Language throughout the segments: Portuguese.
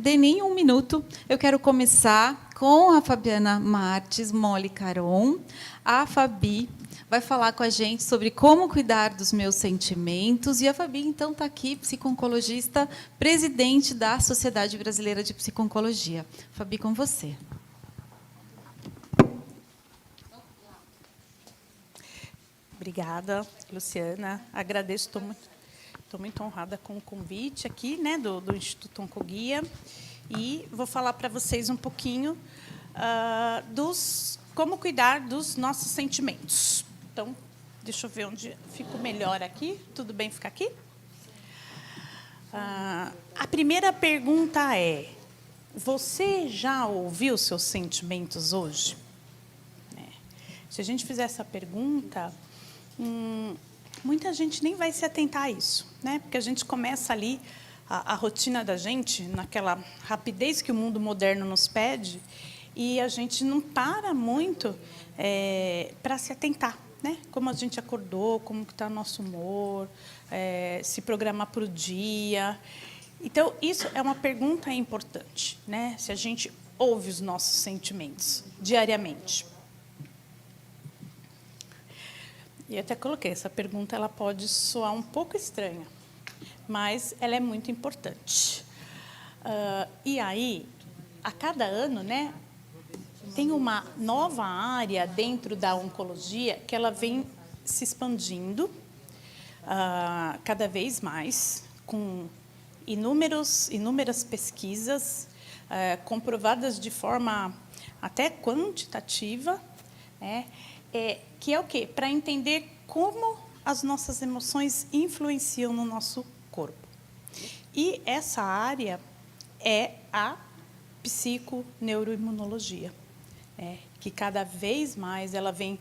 ter nenhum minuto. Eu quero começar com a Fabiana Martes Moli Caron. A Fabi vai falar com a gente sobre como cuidar dos meus sentimentos. E a Fabi, então, está aqui, psico-oncologista, presidente da Sociedade Brasileira de Psico-Oncologia. Fabi, com você. Obrigada, Luciana. Agradeço, estou muito honrada com o convite aqui, né, do Instituto Oncoguia, e vou falar para vocês um pouquinho como cuidar dos nossos sentimentos. Então, deixa eu ver onde fico melhor aqui. Tudo bem ficar aqui? A primeira pergunta é: você já ouviu seus sentimentos hoje? Se a gente fizer essa pergunta, muita gente nem vai se atentar a isso, né? Porque a gente começa ali a rotina da gente, naquela rapidez que o mundo moderno nos pede, e a gente não para muito para se atentar, né? Como a gente acordou, como está o nosso humor, se programar para o dia. Então, isso é uma pergunta importante, né? Se a gente ouve os nossos sentimentos diariamente. E eu até coloquei, essa pergunta ela pode soar um pouco estranha, mas ela é muito importante. E aí, a cada ano, né, tem uma nova área dentro da oncologia que ela vem se expandindo cada vez mais, com inúmeras pesquisas comprovadas de forma até quantitativa, né? Que é o quê? Para entender como as nossas emoções influenciam no nosso corpo. E essa área é a psiconeuroimunologia, que cada vez mais ela vem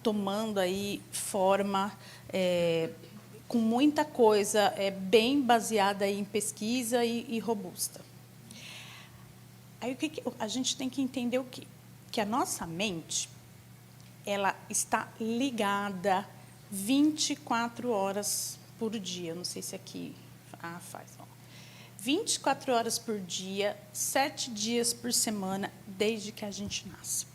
tomando aí forma, com muita coisa bem baseada em pesquisa e robusta. Aí a gente tem que entender o quê? Que a nossa mente ela está ligada 24 horas por dia. Não sei se aqui faz. 24 horas por dia, 7 dias por semana, desde que a gente nasce.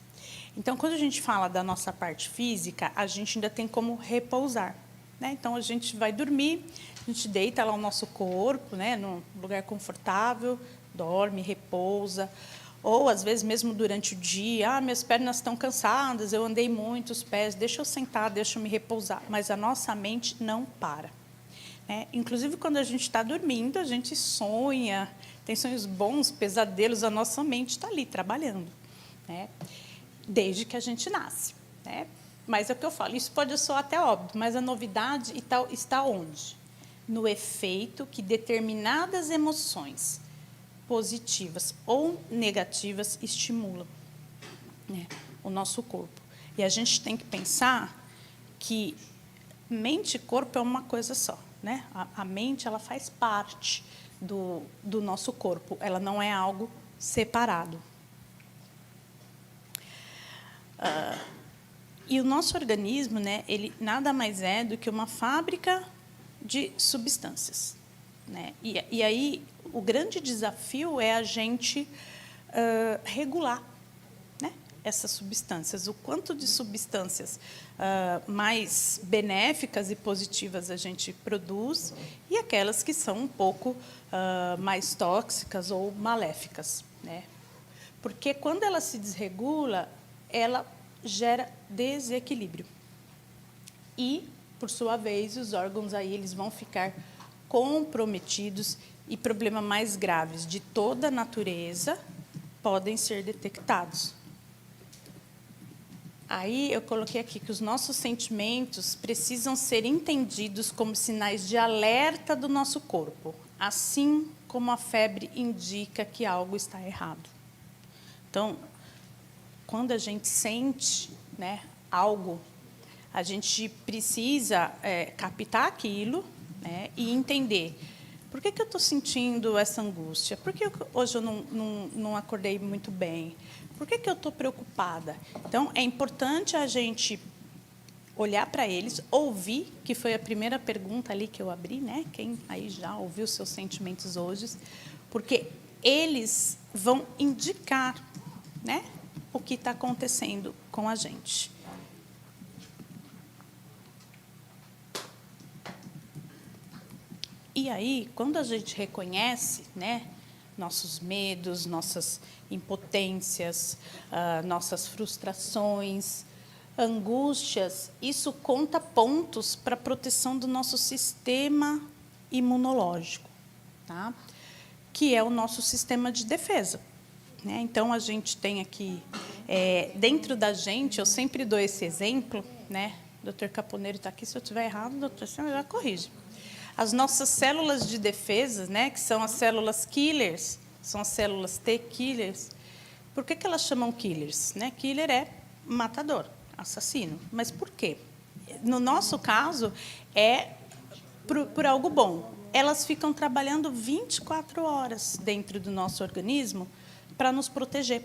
Então, quando a gente fala da nossa parte física, a gente ainda tem como repousar, né? Então, a gente vai dormir, a gente deita lá o nosso corpo, né, num lugar confortável, dorme, repousa. Ou, às vezes, mesmo durante o dia, minhas pernas estão cansadas, eu andei muito os pés, deixa eu sentar, deixa eu me repousar. Mas a nossa mente não para, né? Inclusive, quando a gente está dormindo, a gente sonha, tem sonhos bons, pesadelos, a nossa mente está ali trabalhando, né? Desde que a gente nasce, né? Mas é o que eu falo, isso pode soar até óbvio, mas a novidade está onde? No efeito que determinadas emoções positivas ou negativas estimulam, né, o nosso corpo. E a gente tem que pensar que mente e corpo é uma coisa só, né? A mente ela faz parte do nosso corpo, ela não é algo separado. E o nosso organismo, né, ele nada mais é do que uma fábrica de substâncias, né? E aí o grande desafio é a gente regular, né, essas substâncias. O quanto de substâncias mais benéficas e positivas a gente produz e aquelas que são um pouco mais tóxicas ou maléficas, né? Porque quando ela se desregula, ela gera desequilíbrio. E, por sua vez, os órgãos aí eles vão ficar comprometidos e problemas mais graves de toda a natureza podem ser detectados. Aí eu coloquei aqui que os nossos sentimentos precisam ser entendidos como sinais de alerta do nosso corpo, assim como a febre indica que algo está errado. Então, quando a gente sente, né, algo, a gente precisa captar aquilo, né, e entender por que eu estou sentindo essa angústia, por que hoje eu não acordei muito bem, por que eu estou preocupada. Então, é importante a gente olhar para eles, ouvir, que foi a primeira pergunta ali que eu abri, né? Quem aí já ouviu seus sentimentos hoje, porque eles vão indicar, né, o que está acontecendo com a gente. E aí, quando a gente reconhece, né, nossos medos, nossas impotências, nossas frustrações, angústias, isso conta pontos para a proteção do nosso sistema imunológico, tá? Que é o nosso sistema de defesa, né? Então, a gente tem aqui, dentro da gente, eu sempre dou esse exemplo, né? O doutor Caponeiro está aqui, se eu estiver errado, o doutor já corrige. As nossas células de defesa, né, que são as células killers, são as células T killers. Por que elas chamam killers? Né? Killer é matador, assassino. Mas por quê? No nosso caso, é por algo bom. Elas ficam trabalhando 24 horas dentro do nosso organismo para nos proteger,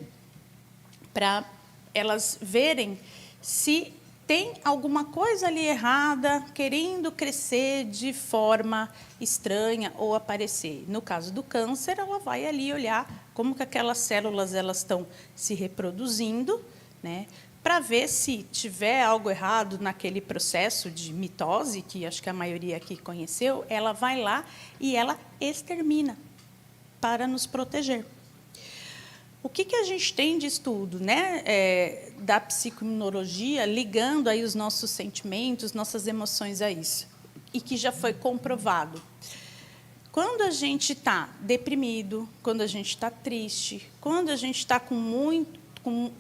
para elas verem se tem alguma coisa ali errada, querendo crescer de forma estranha ou aparecer. No caso do câncer, ela vai ali olhar como que aquelas células estão se reproduzindo, né, para ver se tiver algo errado naquele processo de mitose, que acho que a maioria aqui conheceu, ela vai lá e ela extermina para nos proteger. O que a gente tem de estudo, né, da psicoimunologia, ligando aí os nossos sentimentos, nossas emoções a isso, e que já foi comprovado? Quando a gente está deprimido, quando a gente está triste, quando a gente está com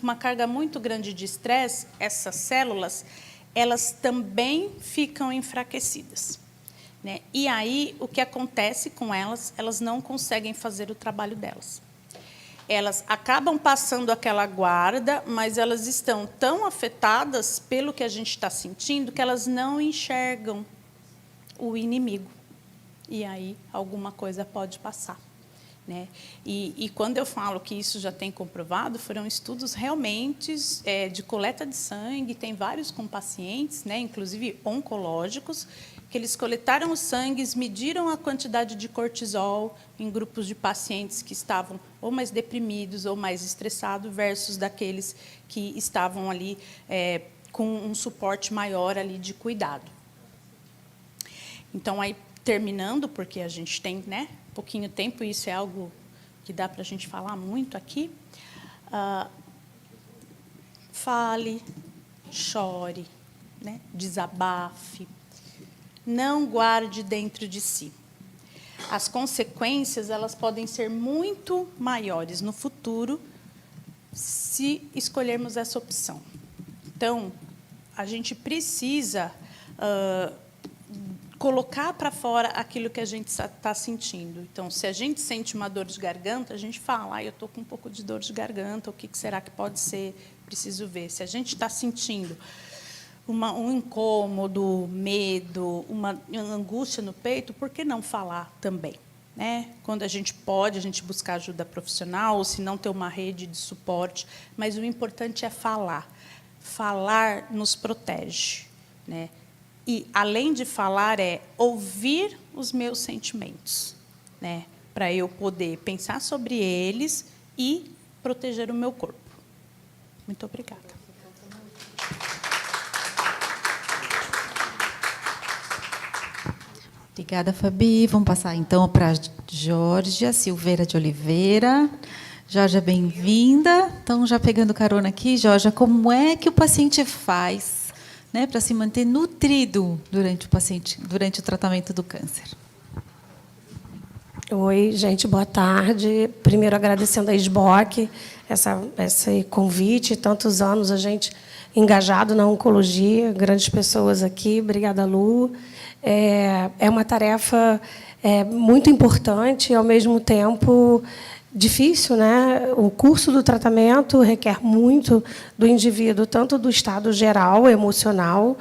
uma carga muito grande de estresse, essas células, elas também ficam enfraquecidas, né? E aí, o que acontece com elas? Elas não conseguem fazer o trabalho delas. Elas acabam passando aquela guarda, mas elas estão tão afetadas pelo que a gente está sentindo que elas não enxergam o inimigo. E aí alguma coisa pode passar, né? E quando eu falo que isso já tem comprovado, foram estudos realmente de coleta de sangue, tem vários com pacientes, né, inclusive oncológicos, que eles coletaram os sangues, mediram a quantidade de cortisol em grupos de pacientes que estavam ou mais deprimidos ou mais estressados versus daqueles que estavam ali com um suporte maior ali de cuidado. Então, aí, terminando, porque a gente tem, né, pouquinho tempo, e isso é algo que dá para a gente falar muito aqui, fale, chore, né, desabafe, não guarde dentro de si. As consequências, elas podem ser muito maiores no futuro se escolhermos essa opção. Então, a gente precisa colocar para fora aquilo que a gente está sentindo. Então, se a gente sente uma dor de garganta, a gente fala, eu estou com um pouco de dor de garganta, o que será que pode ser? Preciso ver. Se a gente está sentindo um incômodo, medo, uma angústia no peito, por que não falar também? Né? Quando a gente pode, a gente buscar ajuda profissional, ou se não, ter uma rede de suporte. Mas o importante é falar. Falar nos protege, né? E, além de falar, é ouvir os meus sentimentos, né? Para eu poder pensar sobre eles e proteger o meu corpo. Muito obrigada. Obrigada, Fabi. Vamos passar, então, para a Georgia Silveira de Oliveira. Georgia, bem-vinda. Então, já pegando carona aqui, Georgia, como é que o paciente faz, né, para se manter nutrido durante o tratamento do câncer? Oi, gente, boa tarde. Primeiro, agradecendo a SBOC, esse convite, tantos anos a gente engajado na oncologia, grandes pessoas aqui. Obrigada, Lu. É uma tarefa muito importante e, ao mesmo tempo, difícil, né? O curso do tratamento requer muito do indivíduo, tanto do estado geral, emocional,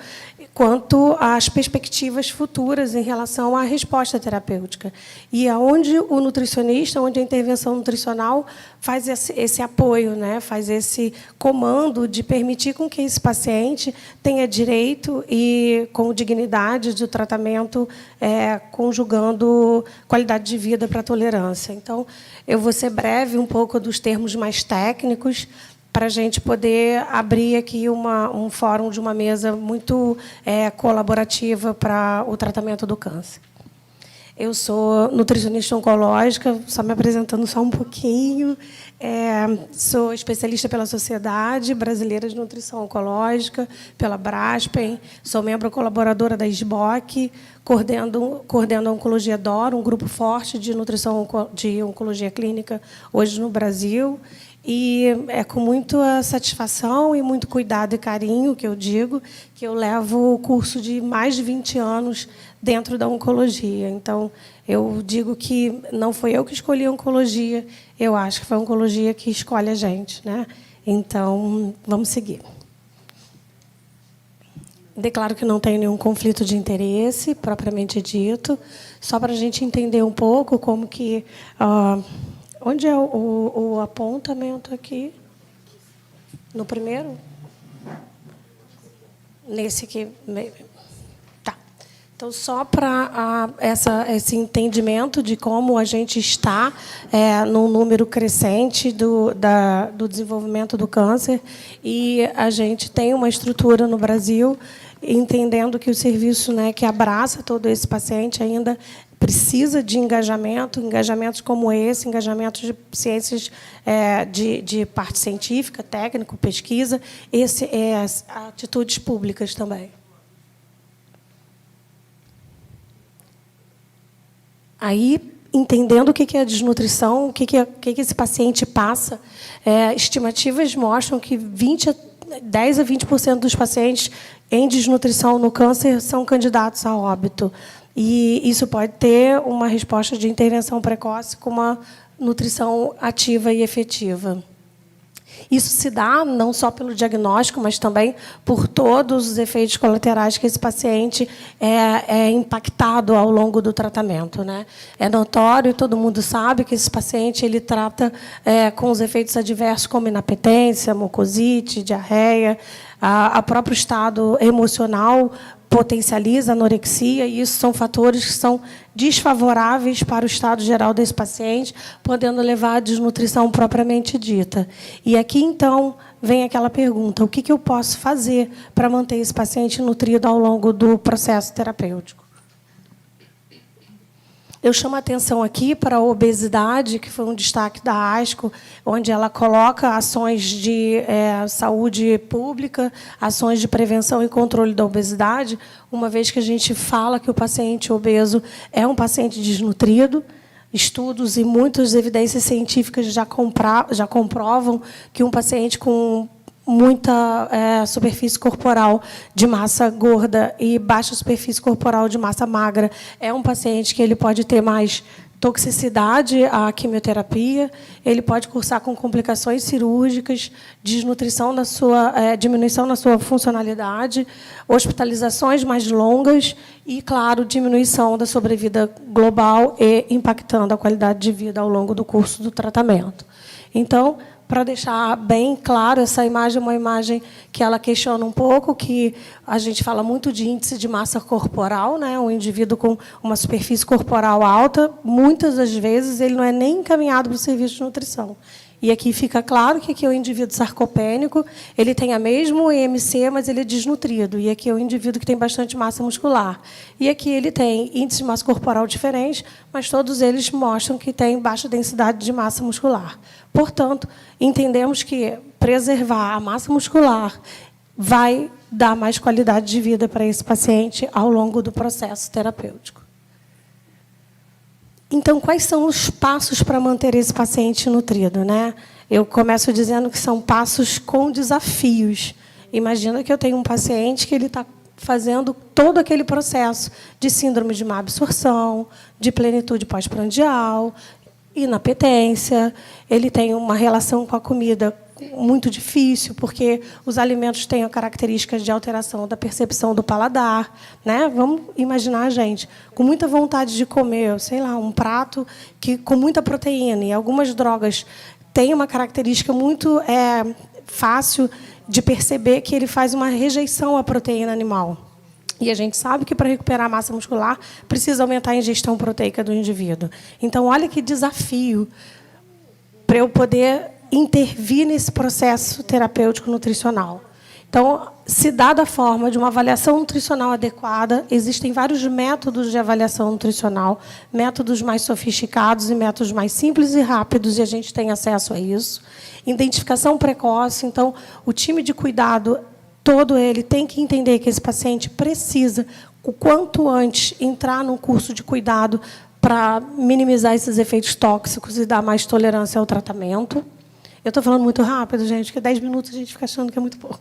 quanto às perspectivas futuras em relação à resposta terapêutica. E aonde o nutricionista, onde a intervenção nutricional faz esse apoio, né? Faz esse comando de permitir com que esse paciente tenha direito e com dignidade do tratamento, conjugando qualidade de vida para a tolerância. Então, eu vou ser breve um pouco dos termos mais técnicos, para a gente poder abrir aqui um fórum de uma mesa muito colaborativa para o tratamento do câncer. Eu sou nutricionista oncológica, só me apresentando só um pouquinho. Sou especialista pela Sociedade Brasileira de Nutrição Oncológica, pela Braskem. Sou membro colaboradora da SBOC, coordeno a Oncologia DOR, um grupo forte de nutrição de oncologia clínica hoje no Brasil. E é com muita satisfação e muito cuidado e carinho, que eu digo, que eu levo o curso de mais de 20 anos dentro da oncologia. Então, eu digo que não foi eu que escolhi a oncologia, eu acho que foi a oncologia que escolhe a gente, né? Então, vamos seguir. Declaro que não tenho nenhum conflito de interesse, propriamente dito, só para a gente entender um pouco como que... onde é o apontamento aqui? No primeiro? Nesse aqui. Tá. Então, só para esse entendimento de como a gente está num número crescente do desenvolvimento do câncer, e a gente tem uma estrutura no Brasil, entendendo que o serviço, né, que abraça todo esse paciente ainda precisa de engajamentos como esse, engajamentos de ciências de parte científica, técnico, pesquisa, atitudes públicas também. Aí, entendendo o que é a desnutrição, o que esse paciente passa, estimativas mostram que 10 a 20% dos pacientes em desnutrição no câncer são candidatos a óbito. E isso pode ter uma resposta de intervenção precoce com uma nutrição ativa e efetiva. Isso se dá não só pelo diagnóstico, mas também por todos os efeitos colaterais que esse paciente é impactado ao longo do tratamento, né? É notório, todo mundo sabe que esse paciente ele trata com os efeitos adversos como inapetência, mucosite, diarreia, a próprio estado emocional potencializa a anorexia, e isso são fatores que são desfavoráveis para o estado geral desse paciente, podendo levar à desnutrição propriamente dita. E aqui, então, vem aquela pergunta: o que eu posso fazer para manter esse paciente nutrido ao longo do processo terapêutico? Eu chamo a atenção aqui para a obesidade, que foi um destaque da ASCO, onde ela coloca ações de saúde pública, ações de prevenção e controle da obesidade, uma vez que a gente fala que o paciente obeso é um paciente desnutrido. Estudos e muitas evidências científicas já comprovam que um paciente com muita superfície corporal de massa gorda e baixa superfície corporal de massa magra é um paciente que ele pode ter mais toxicidade à quimioterapia, ele pode cursar com complicações cirúrgicas, desnutrição da sua, diminuição na sua funcionalidade, hospitalizações mais longas e, claro, diminuição da sobrevida global e impactando a qualidade de vida ao longo do curso do tratamento. Então, para deixar bem claro, essa imagem é uma imagem que ela questiona um pouco, que a gente fala muito de índice de massa corporal, né? Um indivíduo com uma superfície corporal alta, muitas das vezes ele não é nem encaminhado para o serviço de nutrição. E aqui fica claro que aqui é o indivíduo sarcopênico, ele tem a mesma IMC, mas ele é desnutrido. E aqui é o indivíduo que tem bastante massa muscular. E aqui ele tem índice de massa corporal diferente, mas todos eles mostram que tem baixa densidade de massa muscular. Portanto, entendemos que preservar a massa muscular vai dar mais qualidade de vida para esse paciente ao longo do processo terapêutico. Então, quais são os passos para manter esse paciente nutrido, né? Eu começo dizendo que são passos com desafios. Imagina que eu tenho um paciente que ele está fazendo todo aquele processo de síndrome de má absorção, de plenitude pós-prandial, inapetência, ele tem uma relação com a comida muito difícil, porque os alimentos têm a característica de alteração da percepção do paladar, né? Vamos imaginar, gente, com muita vontade de comer, sei lá, um prato com muita proteína, e algumas drogas têm uma característica muito fácil de perceber que ele faz uma rejeição à proteína animal. E a gente sabe que, para recuperar a massa muscular, precisa aumentar a ingestão proteica do indivíduo. Então, olha que desafio para eu poder intervir nesse processo terapêutico nutricional. Então, se dada a forma de uma avaliação nutricional adequada, existem vários métodos de avaliação nutricional, métodos mais sofisticados e métodos mais simples e rápidos, e a gente tem acesso a isso. Identificação precoce. Então, o time de cuidado todo ele tem que entender que esse paciente precisa, o quanto antes, entrar num curso de cuidado para minimizar esses efeitos tóxicos e dar mais tolerância ao tratamento. Eu estou falando muito rápido, gente, porque 10 minutos a gente fica achando que é muito pouco.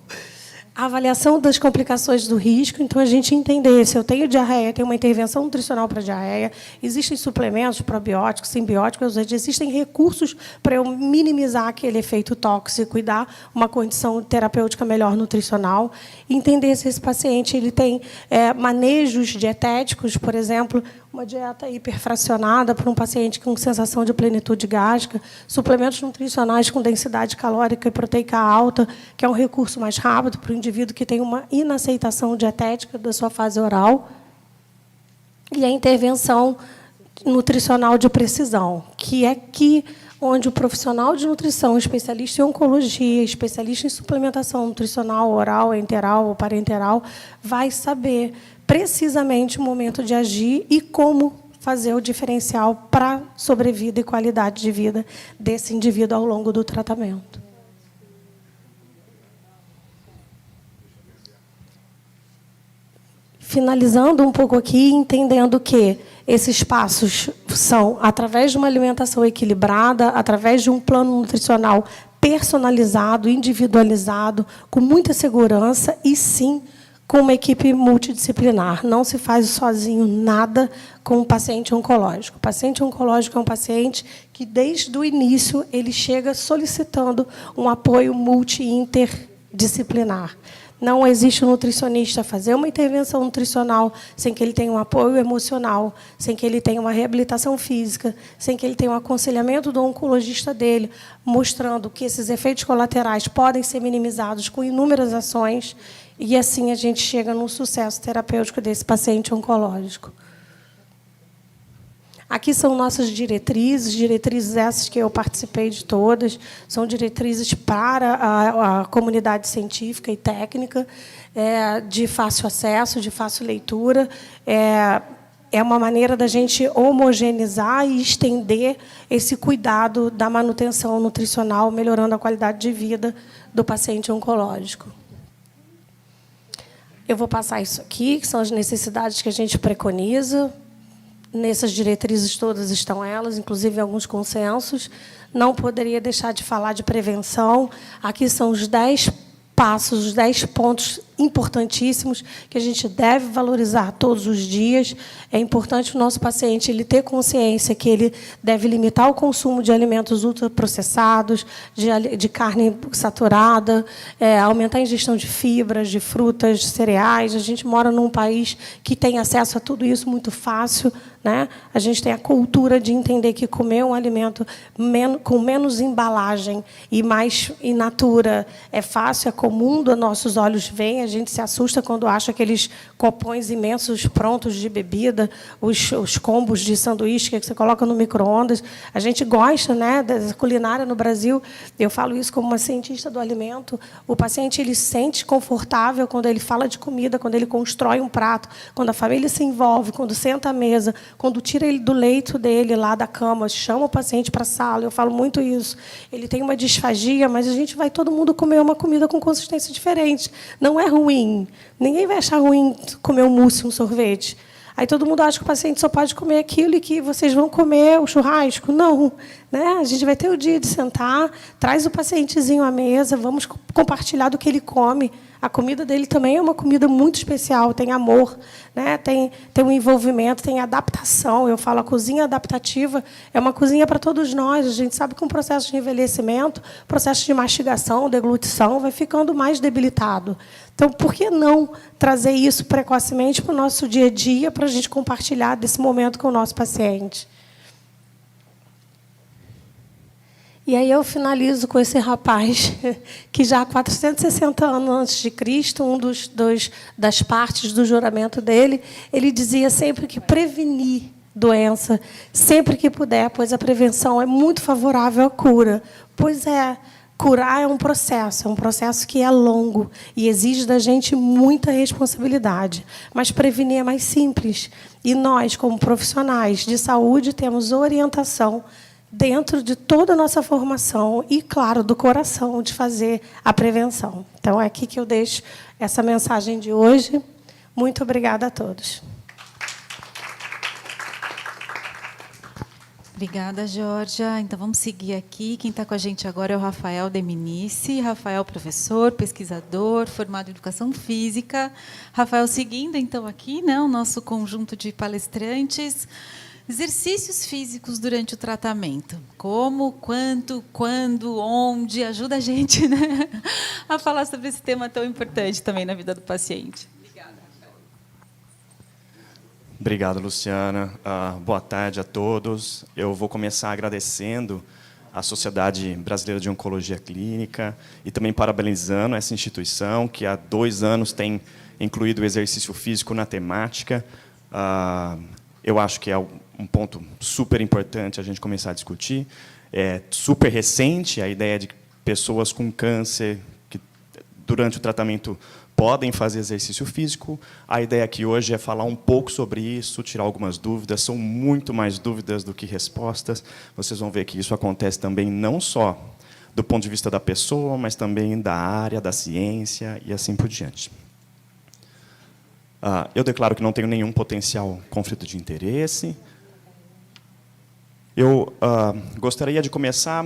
A avaliação das complicações do risco, então, a gente entender se eu tenho diarreia, tenho uma intervenção nutricional para diarreia, existem suplementos probióticos, simbióticos, ou seja, existem recursos para eu minimizar aquele efeito tóxico e dar uma condição terapêutica melhor nutricional. Entender se esse paciente ele tem manejos dietéticos, por exemplo, uma dieta hiperfracionada para um paciente com sensação de plenitude gástrica, suplementos nutricionais com densidade calórica e proteica alta, que é um recurso mais rápido para o indivíduo que tem uma inaceitação dietética da sua fase oral, e a intervenção nutricional de precisão, que é aqui onde o profissional de nutrição, especialista em oncologia, especialista em suplementação nutricional oral, enteral ou parenteral, vai saber precisamente o momento de agir e como fazer o diferencial para sobrevida e qualidade de vida desse indivíduo ao longo do tratamento. Finalizando um pouco aqui, entendendo que esses passos são através de uma alimentação equilibrada, através de um plano nutricional personalizado, individualizado, com muita segurança e, sim, com uma equipe multidisciplinar. Não se faz sozinho nada com um paciente oncológico. O paciente oncológico é um paciente que, desde o início, ele chega solicitando um apoio multi e interdisciplinar. Não existe um nutricionista fazer uma intervenção nutricional sem que ele tenha um apoio emocional, sem que ele tenha uma reabilitação física, sem que ele tenha um aconselhamento do oncologista dele, mostrando que esses efeitos colaterais podem ser minimizados com inúmeras ações, e assim a gente chega no sucesso terapêutico desse paciente oncológico. Aqui são nossas diretrizes essas que eu participei de todas, são diretrizes para a comunidade científica e técnica, de fácil acesso, de fácil leitura. É uma maneira da gente homogeneizar e estender esse cuidado da manutenção nutricional, melhorando a qualidade de vida do paciente oncológico. Eu vou passar isso aqui, que são as necessidades que a gente preconiza. Nessas diretrizes todas estão elas, inclusive alguns consensos. Não poderia deixar de falar de prevenção. Aqui são os 10 passos, os 10 pontos importantíssimos que a gente deve valorizar todos os dias. É importante o nosso paciente ele ter consciência que ele deve limitar o consumo de alimentos ultraprocessados, de carne saturada, aumentar a ingestão de fibras, de frutas, de cereais. A gente mora num país que tem acesso a tudo isso muito fácil, né? A gente tem a cultura de entender que comer um alimento com menos embalagem e mais in natura é fácil, é comum, dos nossos olhos veem. A gente se assusta quando acha aqueles copões imensos prontos de bebida, os combos de sanduíche que você coloca no micro-ondas. A gente gosta, né, da culinária no Brasil. Eu falo isso como uma cientista do alimento. O paciente ele se sente confortável quando ele fala de comida, quando ele constrói um prato, quando a família se envolve, quando senta à mesa, quando tira ele do leito dele, lá da cama, chama o paciente para a sala. Eu falo muito isso. Ele tem uma disfagia, mas a gente vai todo mundo comer uma comida com consistência diferente. Não é ruim. Ninguém vai achar ruim comer um mousse, um sorvete. Aí todo mundo acha que o paciente só pode comer aquilo e que vocês vão comer o churrasco. Não. né? A gente vai ter o dia de sentar, traz o pacientezinho à mesa, vamos compartilhar do que ele come. A comida dele também é uma comida muito especial, tem amor, né? Tem um envolvimento, tem adaptação. Eu falo, a cozinha adaptativa é uma cozinha para todos nós. A gente sabe que um processo de envelhecimento, processo de mastigação, deglutição, vai ficando mais debilitado. Então, por que não trazer isso precocemente para o nosso dia a dia, para a gente compartilhar desse momento com o nosso paciente? E aí eu finalizo com esse rapaz que já há 460 anos antes de Cristo, das partes do juramento dele, ele dizia sempre que prevenir doença, sempre que puder, pois a prevenção é muito favorável à cura. Pois é, curar é um processo que é longo e exige da gente muita responsabilidade. Mas prevenir é mais simples. E nós, como profissionais de saúde, temos orientação dentro de toda a nossa formação e, claro, do coração de fazer a prevenção. Então, é aqui que eu deixo essa mensagem de hoje. Muito obrigada a todos. Obrigada, Georgia. Então, vamos seguir aqui. Quem está com a gente agora é o Rafael Deminice. Rafael, professor, pesquisador, formado em Educação Física. Rafael, seguindo, então, aqui, né, o nosso conjunto de palestrantes. Exercícios físicos durante o tratamento. Como, quanto, quando, onde. Ajuda a gente, né, a falar sobre esse tema tão importante também na vida do paciente. Obrigada, Rafael. Obrigado, Luciana. Boa tarde a todos. Eu vou começar agradecendo à Sociedade Brasileira de Oncologia Clínica e também parabenizando essa instituição que há 2 anos tem incluído o exercício físico na temática. Eu acho que é um ponto super importante a gente começar a discutir. É super recente a ideia de que pessoas com câncer que, durante o tratamento, podem fazer exercício físico. A ideia aqui hoje é falar um pouco sobre isso, tirar algumas dúvidas. São muito mais dúvidas do que respostas. Vocês vão ver que isso acontece também não só do ponto de vista da pessoa, mas também da área, da ciência e assim por diante. Eu declaro que não tenho nenhum potencial conflito de interesse. Eu gostaria de começar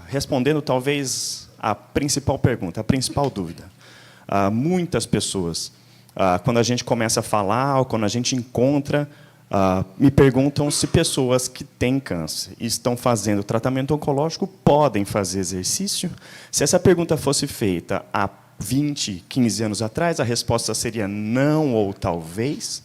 respondendo, talvez, a principal pergunta, a principal dúvida. Muitas pessoas, quando a gente começa a falar, ou quando a gente encontra, me perguntam se pessoas que têm câncer e estão fazendo tratamento oncológico podem fazer exercício. Se essa pergunta fosse feita há 20, 15 anos atrás, a resposta seria não ou talvez.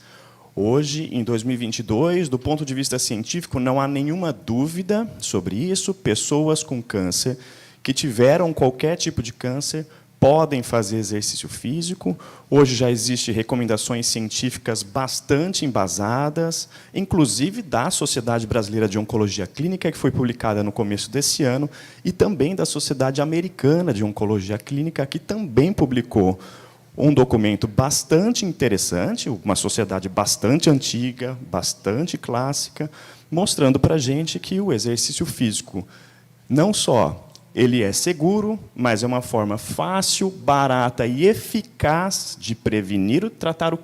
Hoje, em 2022, do ponto de vista científico, não há nenhuma dúvida sobre isso. Pessoas com câncer que tiveram qualquer tipo de câncer podem fazer exercício físico. Hoje já existem recomendações científicas bastante embasadas, inclusive da Sociedade Brasileira de Oncologia Clínica, que foi publicada no começo desse ano, e também da Sociedade Americana de Oncologia Clínica, que também publicou um documento bastante interessante, uma sociedade bastante antiga, bastante clássica, mostrando para a gente que o exercício físico não só ele é seguro, mas é uma forma fácil, barata e eficaz de prevenir e tratar o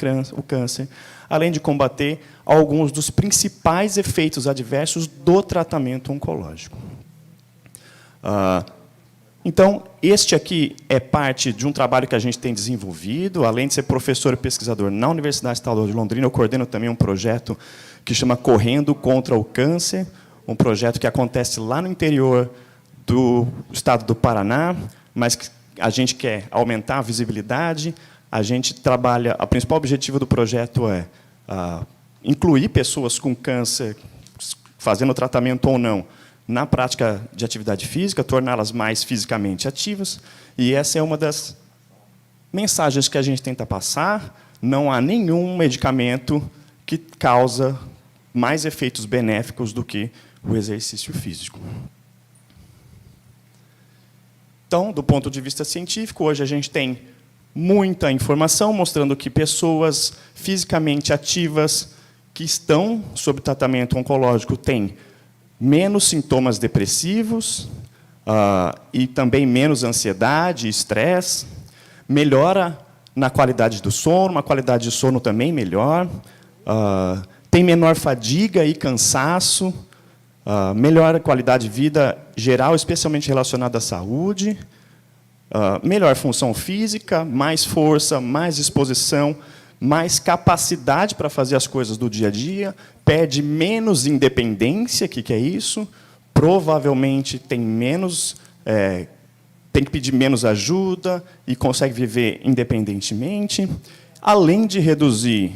câncer, além de combater alguns dos principais efeitos adversos do tratamento oncológico. Então, este aqui é parte de um trabalho que a gente tem desenvolvido. Além de ser professor e pesquisador na Universidade Estadual de Londrina, eu coordeno também um projeto que chama Correndo contra o Câncer, um projeto que acontece lá no interior do estado do Paraná, mas que a gente quer aumentar a visibilidade. A gente trabalha, o principal objetivo do projeto é incluir pessoas com câncer, fazendo tratamento ou não, na prática de atividade física, torná-las mais fisicamente ativas. E essa é uma das mensagens que a gente tenta passar. Não há nenhum medicamento que causa mais efeitos benéficos do que o exercício físico. Então, do ponto de vista científico, hoje a gente tem muita informação mostrando que pessoas fisicamente ativas que estão sob tratamento oncológico têm menos sintomas depressivos e também menos ansiedade e estresse, melhora na qualidade do sono, uma qualidade de sono também melhor, tem menor fadiga e cansaço, melhor qualidade de vida geral, especialmente relacionada à saúde, melhor função física, mais força, mais disposição, mais capacidade para fazer as coisas do dia a dia, pede menos independência, o que é isso? Provavelmente tem que pedir menos ajuda e consegue viver independentemente, além de reduzir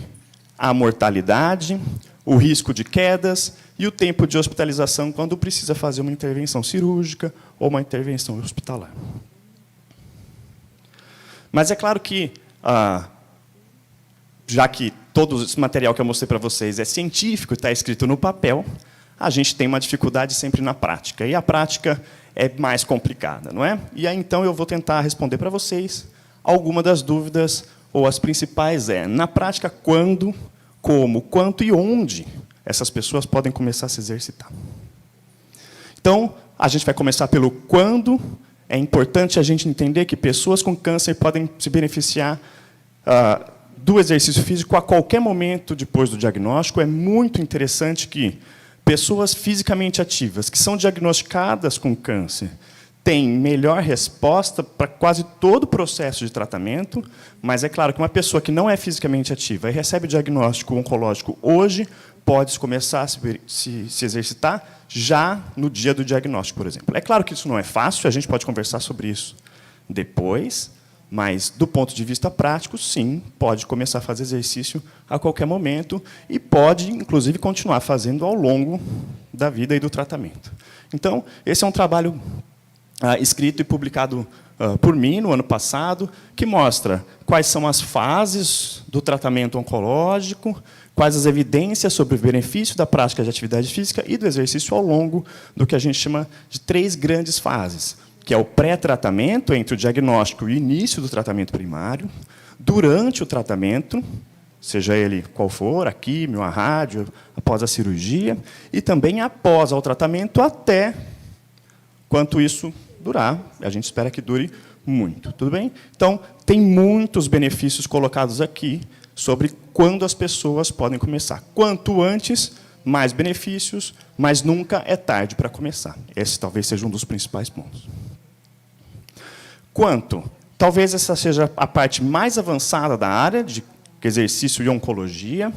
a mortalidade, o risco de quedas e o tempo de hospitalização quando precisa fazer uma intervenção cirúrgica ou uma intervenção hospitalar. Mas é claro que, já que todo esse material que eu mostrei para vocês é científico e está escrito no papel, a gente tem uma dificuldade sempre na prática. E a prática é mais complicada, não é? E aí, então, eu vou tentar responder para vocês alguma das dúvidas, ou as principais na prática, quando, como, quanto e onde essas pessoas podem começar a se exercitar. Então, a gente vai começar pelo quando. É importante a gente entender que pessoas com câncer podem se beneficiar do exercício físico a qualquer momento depois do diagnóstico. É muito interessante que pessoas fisicamente ativas, que são diagnosticadas com câncer, têm melhor resposta para quase todo o processo de tratamento, mas é claro que uma pessoa que não é fisicamente ativa e recebe o diagnóstico oncológico hoje, pode começar a se exercitar já no dia do diagnóstico, por exemplo. É claro que isso não é fácil, a gente pode conversar sobre isso depois, mas, do ponto de vista prático, sim, pode começar a fazer exercício a qualquer momento e pode, inclusive, continuar fazendo ao longo da vida e do tratamento. Então, esse é um trabalho escrito e publicado por mim no ano passado, que mostra quais são as fases do tratamento oncológico, quais as evidências sobre o benefício da prática de atividade física e do exercício ao longo do que a gente chama de 3 grandes fases, que é o pré-tratamento, entre o diagnóstico e o início do tratamento primário, durante o tratamento, seja ele qual for, a químio, a rádio, após a cirurgia, e também após o tratamento, até quanto isso durar. A gente espera que dure muito. Tudo bem? Então, tem muitos benefícios colocados aqui sobre quando as pessoas podem começar. Quanto antes, mais benefícios, mas nunca é tarde para começar. Esse talvez seja um dos principais pontos. Quanto? Talvez essa seja a parte mais avançada da área de exercício e oncologia.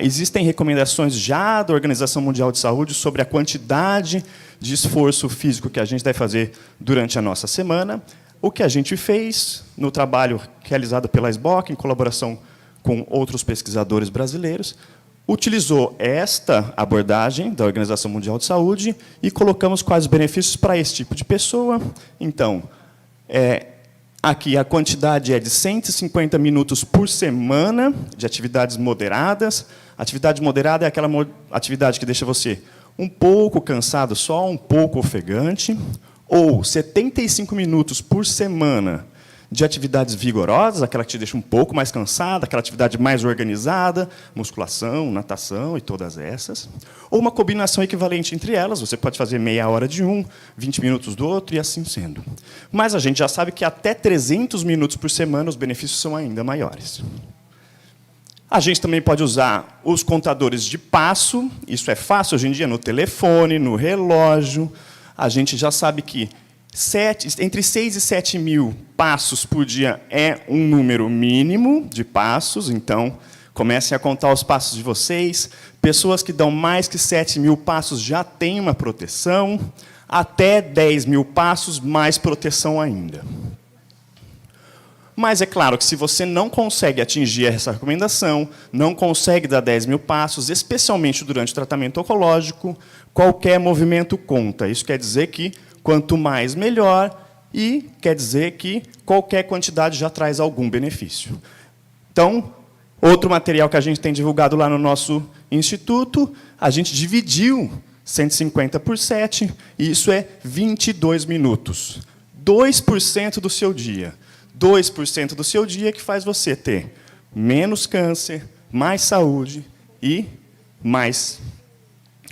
Existem recomendações já da Organização Mundial de Saúde sobre a quantidade de esforço físico que a gente deve fazer durante a nossa semana. O que a gente fez no trabalho realizado pela SBOC, em colaboração com outros pesquisadores brasileiros, utilizou esta abordagem da Organização Mundial de Saúde e colocamos quais os benefícios para esse tipo de pessoa. Então, aqui a quantidade é de 150 minutos por semana de atividades moderadas. Atividade moderada é aquela atividade que deixa você um pouco cansado só, um pouco ofegante, ou 75 minutos por semana de atividades vigorosas, aquela que te deixa um pouco mais cansada, aquela atividade mais organizada, musculação, natação e todas essas. Ou uma combinação equivalente entre elas, você pode fazer meia hora de um, 20 minutos do outro, e assim sendo. Mas a gente já sabe que até 300 minutos por semana os benefícios são ainda maiores. A gente também pode usar os contadores de passo, isso é fácil hoje em dia no telefone, no relógio. A gente já sabe que entre 6 e 7 mil passos por dia é um número mínimo de passos, então comecem a contar os passos de vocês. Pessoas que dão mais que 7 mil passos já têm uma proteção, até 10 mil passos, mais proteção ainda. Mas é claro que se você não consegue atingir essa recomendação, não consegue dar 10 mil passos, especialmente durante o tratamento oncológico, qualquer movimento conta. Isso quer dizer que quanto mais, melhor, e quer dizer que qualquer quantidade já traz algum benefício. Então, outro material que a gente tem divulgado lá no nosso instituto, a gente dividiu 150 por 7, e isso é 22 minutos. 2% do seu dia. 2% do seu dia que faz você ter menos câncer, mais saúde e mais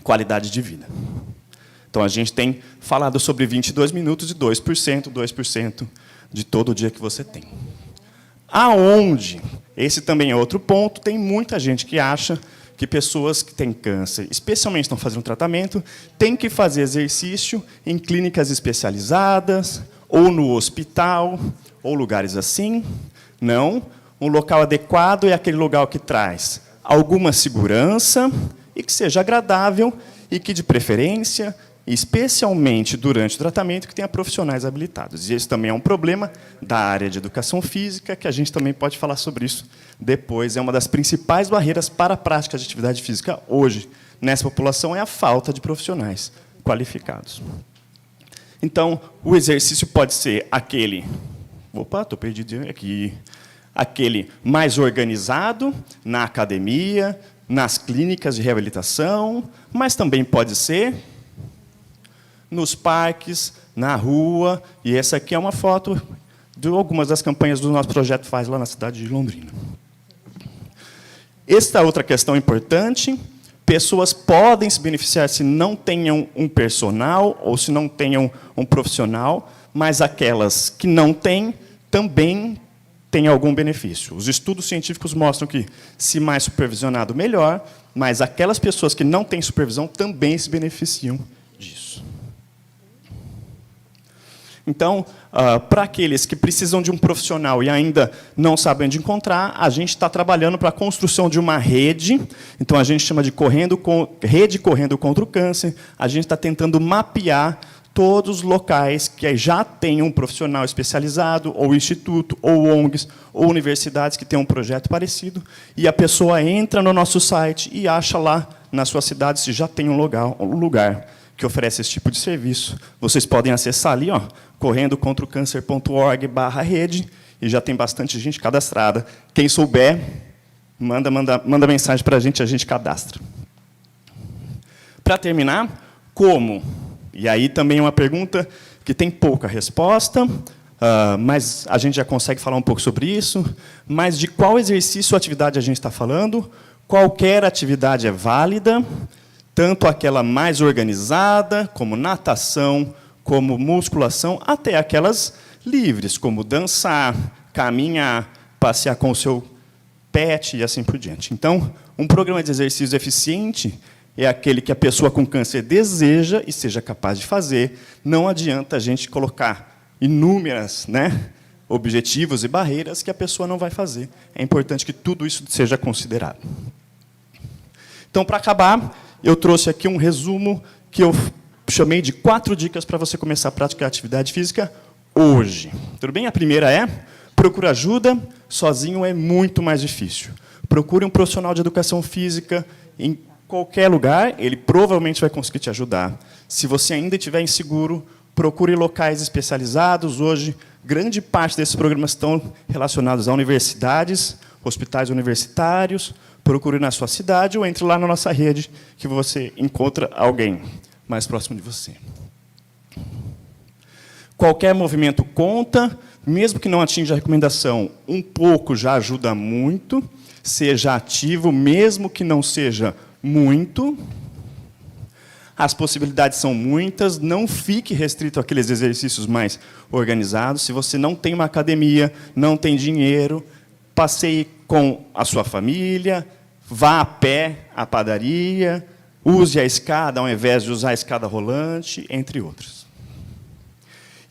qualidade de vida. Então, a gente tem falado sobre 22 minutos e 2% de todo o dia que você tem. Aonde? Esse também é outro ponto. Tem muita gente que acha que pessoas que têm câncer, especialmente estão fazendo tratamento, têm que fazer exercício em clínicas especializadas, ou no hospital, ou lugares assim. Não. Um local adequado é aquele lugar que traz alguma segurança e que seja agradável e que, de preferência, especialmente durante o tratamento, que tenha profissionais habilitados. E esse também é um problema da área de educação física, que a gente também pode falar sobre isso depois. É uma das principais barreiras para a prática de atividade física hoje nessa população, é a falta de profissionais qualificados. Então, o exercício pode ser aquele... Opa, estou perdido aqui. Aquele mais organizado, na academia, nas clínicas de reabilitação, mas também pode ser nos parques, na rua. E essa aqui é uma foto de algumas das campanhas do nosso projeto Faz lá na cidade de Londrina. Esta outra questão importante: pessoas podem se beneficiar se não tenham um personal ou se não tenham um profissional, mas aquelas que não têm também têm algum benefício. Os estudos científicos mostram que, se mais supervisionado, melhor, mas aquelas pessoas que não têm supervisão também se beneficiam disso. Então, para aqueles que precisam de um profissional e ainda não sabem onde encontrar, a gente está trabalhando para a construção de uma rede. Então, a gente chama de Rede Correndo contra o Câncer. A gente está tentando mapear todos os locais que já têm um profissional especializado, ou instituto, ou ONGs, ou universidades que têm um projeto parecido, e a pessoa entra no nosso site e acha lá, na sua cidade, se já tem um lugar que oferece esse tipo de serviço. Vocês podem acessar ali, ó, correndocontraocancer.org/rede, e já tem bastante gente cadastrada. Quem souber, manda mensagem para a gente cadastra. Para terminar, como? E aí também é uma pergunta que tem pouca resposta, mas a gente já consegue falar um pouco sobre isso. Mas de qual exercício ou atividade a gente está falando? Qualquer atividade é válida, tanto aquela mais organizada, como natação, como musculação, até aquelas livres, como dançar, caminhar, passear com o seu pet e assim por diante. Então, um programa de exercício eficiente é aquele que a pessoa com câncer deseja e seja capaz de fazer. Não adianta a gente colocar inúmeras, objetivos e barreiras que a pessoa não vai fazer. É importante que tudo isso seja considerado. Então, para acabar, eu trouxe aqui um resumo que eu chamei de 4 dicas para você começar a praticar atividade física hoje. Tudo bem? A primeira é: procure ajuda. Sozinho é muito mais difícil. Procure um profissional de educação física em qualquer lugar, ele provavelmente vai conseguir te ajudar. Se você ainda estiver inseguro, procure locais especializados. Hoje, grande parte desses programas estão relacionados a universidades, hospitais universitários. Procure na sua cidade ou entre lá na nossa rede, que você encontra alguém mais próximo de você. Qualquer movimento conta, mesmo que não atinja a recomendação, um pouco já ajuda muito. Seja ativo, mesmo que não seja muito. As possibilidades são muitas. Não fique restrito àqueles exercícios mais organizados. Se você não tem uma academia, não tem dinheiro, passeie com a sua família, vá a pé à padaria, use a escada ao invés de usar a escada rolante, entre outros.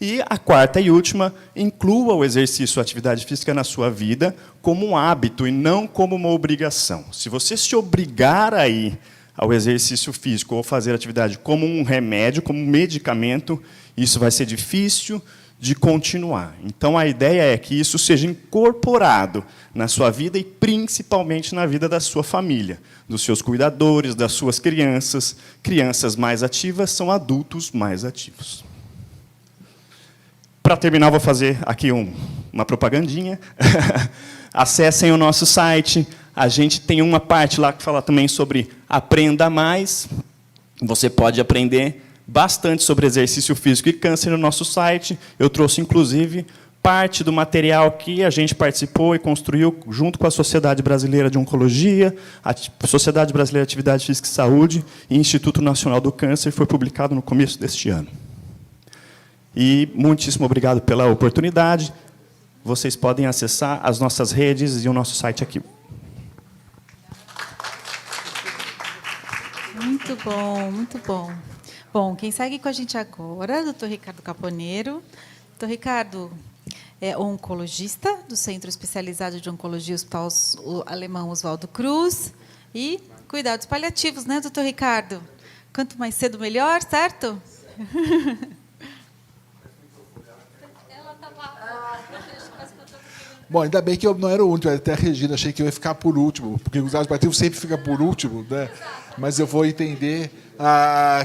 E a quarta e última: inclua o exercício ou atividade física na sua vida como um hábito e não como uma obrigação. Se você se obrigar a ir ao exercício físico ou fazer atividade como um remédio, como um medicamento, isso vai ser difícil de continuar. Então, a ideia é que isso seja incorporado na sua vida e, principalmente, na vida da sua família, dos seus cuidadores, das suas crianças. Crianças mais ativas são adultos mais ativos. Para terminar, vou fazer aqui uma propagandinha. Acessem o nosso site. A gente tem uma parte lá que fala também sobre Aprenda Mais. Você pode aprender bastante sobre exercício físico e câncer no nosso site. Eu trouxe, inclusive, parte do material que a gente participou e construiu junto com a Sociedade Brasileira de Oncologia, a Sociedade Brasileira de Atividade Física e Saúde e Instituto Nacional do Câncer. Foi publicado no começo deste ano. E muitíssimo obrigado pela oportunidade. Vocês podem acessar as nossas redes e o nosso site aqui. bom, muito bom. Bom, quem segue com a gente agora é o Dr. Ricardo Caponeiro. Dr. Ricardo é oncologista do Centro Especializado de Oncologia Hospital Alemão Oswaldo Cruz e cuidados paliativos, né, doutor Ricardo? Quanto mais cedo, melhor, certo? Bom, ainda bem que eu não era o último, até a Regina, achei que eu ia ficar por último, porque os paliativos sempre fica por último, né? Mas eu vou entender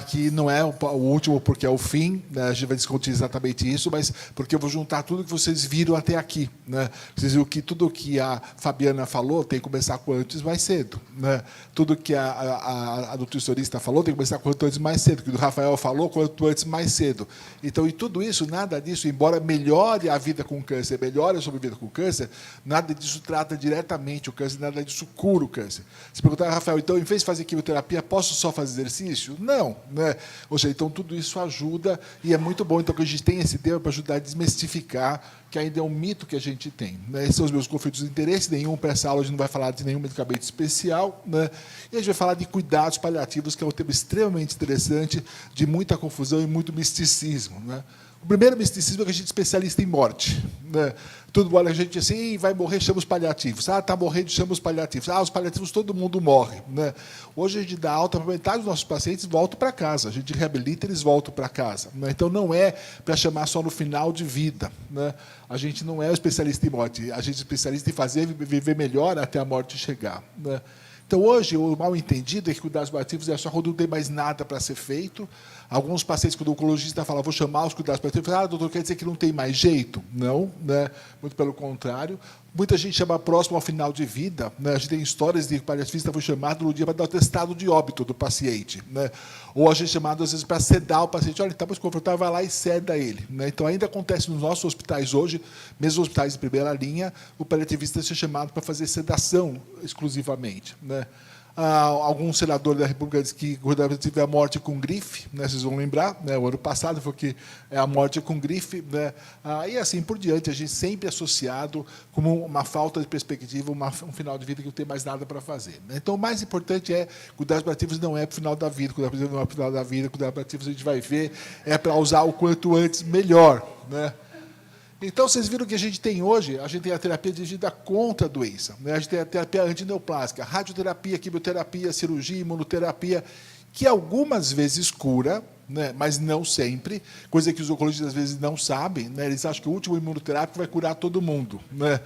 que não é o último porque é o fim, né? A gente vai discutir exatamente isso, mas porque eu vou juntar tudo que vocês viram até aqui, né? Vocês viram que tudo que a Fabiana falou tem que começar quanto antes mais cedo, né? Tudo que a nutricionista falou tem que começar quanto antes mais cedo, que o Rafael falou quanto antes mais cedo. Então, e tudo isso, nada disso, embora melhore a vida com câncer, melhore a sobrevida com câncer, nada disso trata diretamente o câncer, nada disso cura o câncer. Se perguntar, Rafael, então, em vez de fazer quimioterapia, posso só fazer exercício? Não, né? Ou seja, então tudo isso ajuda e é muito bom então que a gente tenha esse tema para ajudar a desmistificar que ainda é um mito que a gente tem, né? Esses são os meus conflitos de interesse, nenhum para essa aula a gente não vai falar de nenhum medicamento especial, né? E a gente vai falar de cuidados paliativos, que é um tema extremamente interessante, de muita confusão e muito misticismo, né? O primeiro misticismo é que a gente é especialista em morte, né? Tudo olha a gente assim, vai morrer, chama os paliativos. Está morrendo, chama os paliativos. Os paliativos todo mundo morre, né? Hoje a gente dá alta para metade dos nossos pacientes voltam para casa. A gente reabilita, eles voltam para casa, né? Então não é para chamar só no final de vida, né? A gente não é especialista em morte, a gente é especialista em fazer viver melhor até a morte chegar, né? Então, hoje, o mal entendido é que cuidados paliativos é só quando não tem mais nada para ser feito. Alguns pacientes, quando o oncologista fala, vou chamar os cuidados paliativos, doutor, quer dizer que não tem mais jeito? Não, né? Muito pelo contrário. Muita gente chama próximo ao final de vida, né? A gente tem histórias de paliativistas que foi chamado no dia para dar o atestado de óbito do paciente, né? Ou a gente é chamado, às vezes, para sedar o paciente. Olha, ele está muito confortável, vai lá e seda ele, né? Então, ainda acontece nos nossos hospitais hoje, mesmo os hospitais de primeira linha, o paliativista ser chamado para fazer sedação exclusivamente, né? Algum senador da República disse que teve a morte com grife, né? Vocês vão lembrar, né? O ano passado foi que é a morte com grife, né? E assim por diante, a gente sempre associado como uma falta de perspectiva, um final de vida que não tem mais nada para fazer, né? Então, o mais importante é cuidados paliativos não é para o final da vida, cuidados paliativos não é para o final da vida, cuidados paliativos a gente vai ver, é para usar o quanto antes melhor, né? Então, vocês viram que a gente tem hoje, a gente tem a terapia dirigida contra a doença, né? A gente tem a terapia antineoplásica, radioterapia, quimioterapia, cirurgia, imunoterapia, que algumas vezes cura, né? Mas não sempre, coisa que os oncologistas às vezes não sabem, né? Eles acham que o último imunoterápico vai curar todo mundo, né?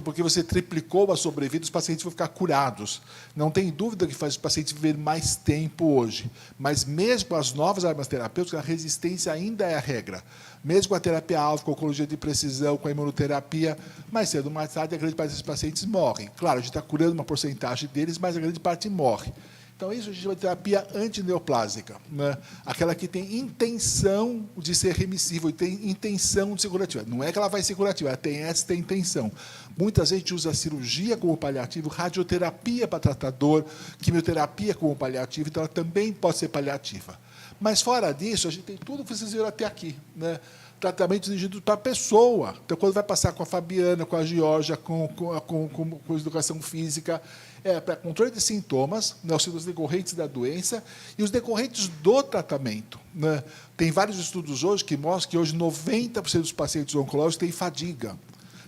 Porque você triplicou a sobrevida, os pacientes vão ficar curados. Não tem dúvida que faz os pacientes viver mais tempo hoje, mas mesmo com as novas armas terapêuticas, a resistência ainda é a regra. Mesmo com a terapia-alvo, com a oncologia de precisão, com a imunoterapia, mais cedo ou mais tarde, a grande parte desses pacientes morrem. Claro, a gente está curando uma porcentagem deles, mas a grande parte morre. Então, isso a gente chama de terapia antineoplásica, né? Aquela que tem intenção de ser remissível, e tem intenção de ser curativa. Não é que ela vai ser curativa, ela tem essa intenção. Muitas vezes a gente usa a cirurgia como paliativo, radioterapia para tratar dor, quimioterapia como paliativo, então ela também pode ser paliativa. Mas, fora disso, a gente tem tudo que vocês viram até aqui, né? Tratamento dirigido para a pessoa. Então, quando vai passar com a Fabiana, com a Georgia, com educação física, é para controle de sintomas, né, os decorrentes da doença e os decorrentes do tratamento, né? Tem vários estudos hoje que mostram que hoje 90% dos pacientes oncológicos têm fadiga.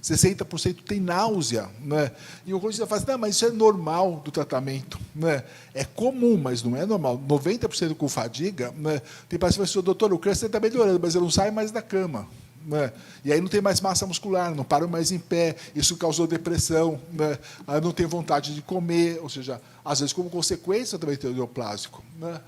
60% tem náusea, né? E o oncologista fala assim, não, mas isso é normal do tratamento, né? É comum, mas não é normal. 90% com fadiga, né? Tem paciente que fala assim, doutor, o câncer está melhorando, mas eu não saio mais da cama, né? E aí não tem mais massa muscular, não paro mais em pé, isso causou depressão, né? Não tem vontade de comer, ou seja, às vezes como consequência também tem o neoplásico, né?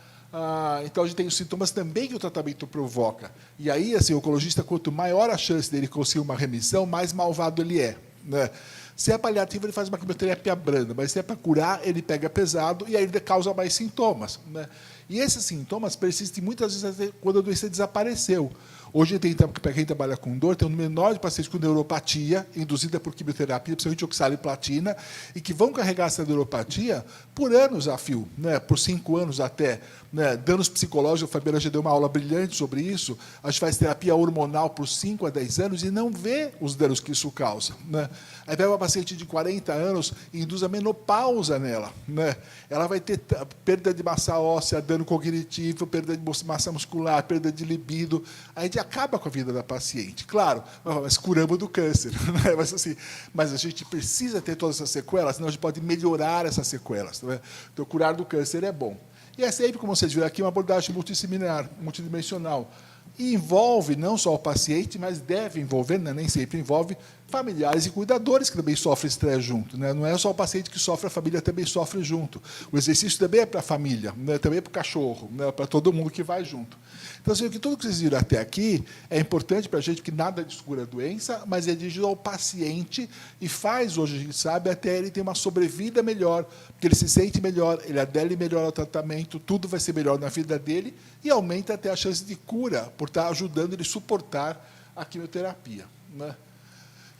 Então, a gente tem os sintomas também que o tratamento provoca. E aí, assim, o oncologista, quanto maior a chance dele conseguir uma remissão, mais malvado ele é, né? Se é paliativo, ele faz uma quimioterapia branda, mas se é para curar, ele pega pesado e aí ele causa mais sintomas, né? E esses sintomas persistem muitas vezes até quando a doença desapareceu. Hoje, para quem trabalha com dor, tem um menor de pacientes com neuropatia, induzida por quimioterapia, principalmente oxaliplatina, e que vão carregar essa neuropatia por anos a fio, né, por 5 anos até. Né, danos psicológicos, a Fabiana já deu uma aula brilhante sobre isso. A gente faz terapia hormonal por 5 a 10 anos e não vê os danos que isso causa. Né? Aí pega uma paciente de 40 anos e induz a menopausa nela. Né? Ela vai ter perda de massa óssea, dano cognitivo, perda de massa muscular, perda de libido. A gente acaba com a vida da paciente. Claro, mas curamos do câncer. Né? Mas a gente precisa ter todas essas sequelas, senão a gente pode melhorar essas sequelas. Né? Então, curar do câncer é bom. E é sempre, como vocês viram aqui, uma abordagem multidisciplinar, multidimensional. E envolve não só o paciente, mas deve envolver, né, nem sempre envolve, familiares e cuidadores que também sofrem estresse junto. Né? Não é só o paciente que sofre, a família também sofre junto. O exercício também é para a família, né? Também é para o cachorro, né? Para todo mundo que vai junto. Então, assim, tudo que vocês viram até aqui é importante para a gente, que nada descura a doença, mas é dirigido ao paciente e faz, hoje a gente sabe, até ele ter uma sobrevida melhor, porque ele se sente melhor, ele adere melhor ao tratamento, tudo vai ser melhor na vida dele e aumenta até a chance de cura, por estar ajudando ele a suportar a quimioterapia. Né?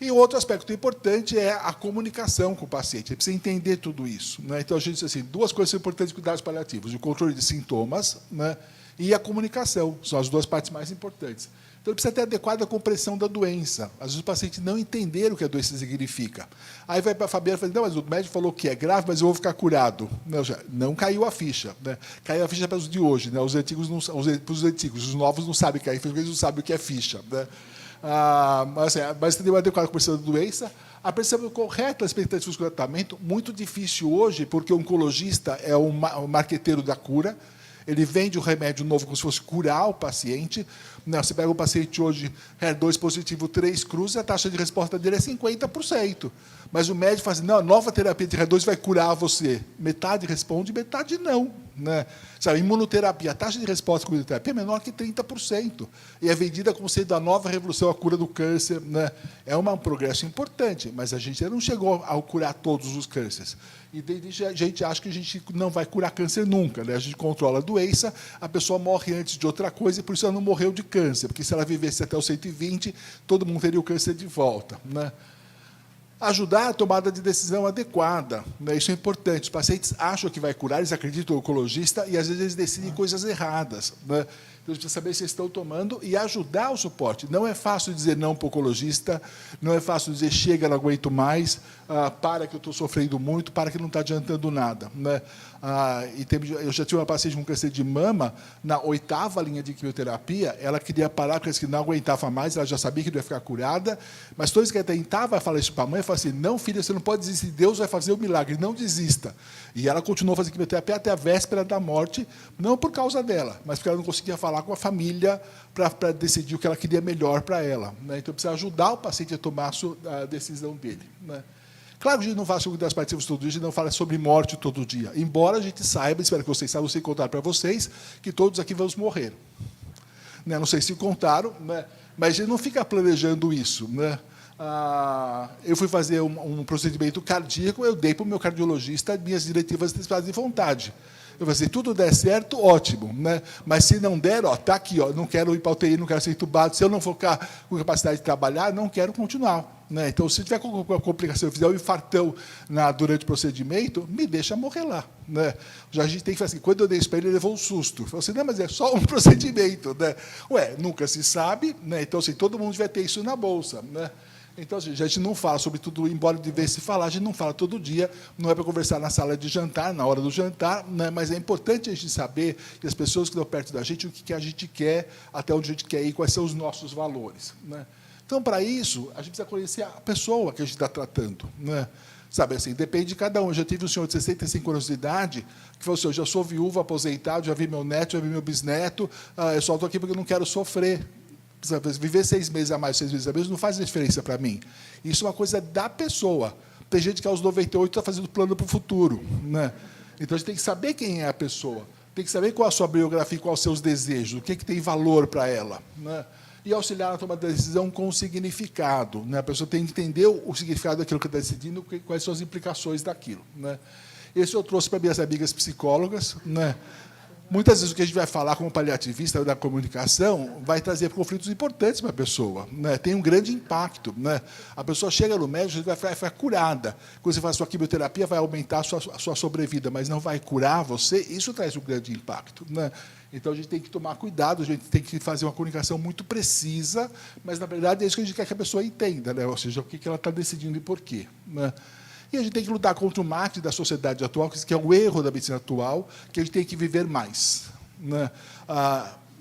E outro aspecto importante é a comunicação com o paciente. Ele precisa entender tudo isso. Né? Então, a gente diz assim, 2 coisas são importantes de cuidados paliativos: o controle de sintomas, né, e a comunicação. São as 2 partes mais importantes. Então, ele precisa ter adequada compreensão da doença. Às vezes, o paciente não entender o que a doença significa. Aí vai para a Fabiana e fala, não, mas o médico falou que é grave, mas eu vou ficar curado. Não caiu a ficha. Né? Caiu a ficha para os de hoje. Né? Os antigos, os novos não sabem cair, porque eles não sabem o que é ficha. Né? Mas tem uma adequada compreensão da doença. A percepção correta das expectativas de tratamento, muito difícil hoje, porque o oncologista é o marqueteiro da cura. Ele vende o remédio novo como se fosse curar o paciente. Não, você pega um paciente hoje, HER2 positivo, 3 cruzes, a taxa de resposta dele é 50%. Mas o médico fala assim, não, a nova terapia de HER2 vai curar você. Metade responde, metade não. Né? Sabe, imunoterapia, a taxa de resposta com imunoterapia é menor que 30%. E é vendida como sendo a nova revolução, a cura do câncer. Né? É um progresso importante, mas a gente não chegou a curar todos os cânceres. E a gente acha que a gente não vai curar câncer nunca. Né? A gente controla a doença, a pessoa morre antes de outra coisa, e por isso ela não morreu de câncer, porque se ela vivesse até os 120, todo mundo teria o câncer de volta. Né? Ajudar a tomada de decisão adequada. Né? Isso é importante. Os pacientes acham que vai curar, eles acreditam no oncologista, e às vezes eles decidem coisas erradas. Né? Então, a gente precisa saber se estão tomando e ajudar o suporte. Não é fácil dizer não para o oncologista, não é fácil dizer chega, não aguento mais, para que eu estou sofrendo muito, para que não está adiantando nada. Né? Eu já tive uma paciente com câncer de mama, na 8ª linha de quimioterapia, ela queria parar, porque não aguentava mais, ela já sabia que não ia ficar curada, mas toda vez que ela tentava falar isso para a mãe, ela falava assim, não, filha, você não pode desistir, Deus vai fazer o milagre, não desista. E ela continuou fazendo quimioterapia até a véspera da morte, não por causa dela, mas porque ela não conseguia falar com a família para decidir o que ela queria melhor para ela. Né? Então, precisa ajudar o paciente a tomar a decisão dele. Né? Claro que a gente não fala sobre cuidados paliativos todo dia, a gente não fala sobre morte todo dia. Embora a gente saiba, espero que vocês saibam, eu sei contar para vocês, que todos aqui vamos morrer. Né? Não sei se contaram, né? Mas a gente não fica planejando isso. Né? Eu fui fazer um procedimento cardíaco, eu dei para o meu cardiologista minhas diretivas de vontade. Eu falei, se tudo der certo, ótimo. Né? Mas se não der, está aqui, não quero ir para a UTI, não quero ser entubado. Se eu não ficar com capacidade de trabalhar, não quero continuar. Né? Então, se tiver com complicação, eu fizer um infartão durante o procedimento, me deixa morrer lá. Né? Já a gente tem que fazer assim, quando eu dei isso para ele levou um susto. Falei assim, não, mas é só um procedimento. Né? Nunca se sabe. Né? Então, assim, todo mundo vai ter isso na bolsa. Né? Então, a gente não fala sobre tudo, embora devesse falar, a gente não fala todo dia, não é para conversar na sala de jantar, na hora do jantar, né? Mas é importante a gente saber, que as pessoas que estão perto da gente, o que a gente quer, até onde a gente quer ir, quais são os nossos valores. Né? Então, para isso, a gente precisa conhecer a pessoa que a gente está tratando. Né? Sabe assim, depende de cada um. Eu já tive um senhor de 65 anos de idade que falou assim, eu já sou viúvo, aposentado, já vi meu neto, já vi meu bisneto, eu só estou aqui porque eu não quero sofrer. Viver 6 meses a mais, 6 meses a menos, não faz diferença para mim. Isso é uma coisa da pessoa. Tem gente que aos 98 está fazendo plano para o futuro. Né? Então, a gente tem que saber quem é a pessoa. Tem que saber qual é a sua biografia, quais são os seus desejos, o que tem valor para ela. Né? E auxiliar na tomada de decisão com significado. Né? A pessoa tem que entender o significado daquilo que está decidindo, quais são as implicações daquilo. Né? Esse eu trouxe para minhas amigas psicólogas. Né? Muitas vezes o que a gente vai falar como paliativista da comunicação vai trazer conflitos importantes para a pessoa, né? Tem um grande impacto, né? A pessoa chega no médico e vai ficar curada. Quando você faz sua quimioterapia, vai aumentar a sua sobrevida, mas não vai curar você, isso traz um grande impacto, né? Então, a gente tem que tomar cuidado, a gente tem que fazer uma comunicação muito precisa, mas, na verdade, é isso que a gente quer que a pessoa entenda, né? Ou seja, o que ela está decidindo e por quê, né? E a gente tem que lutar contra o marketing da sociedade atual, que é o erro da medicina atual, que a gente tem que viver mais, né?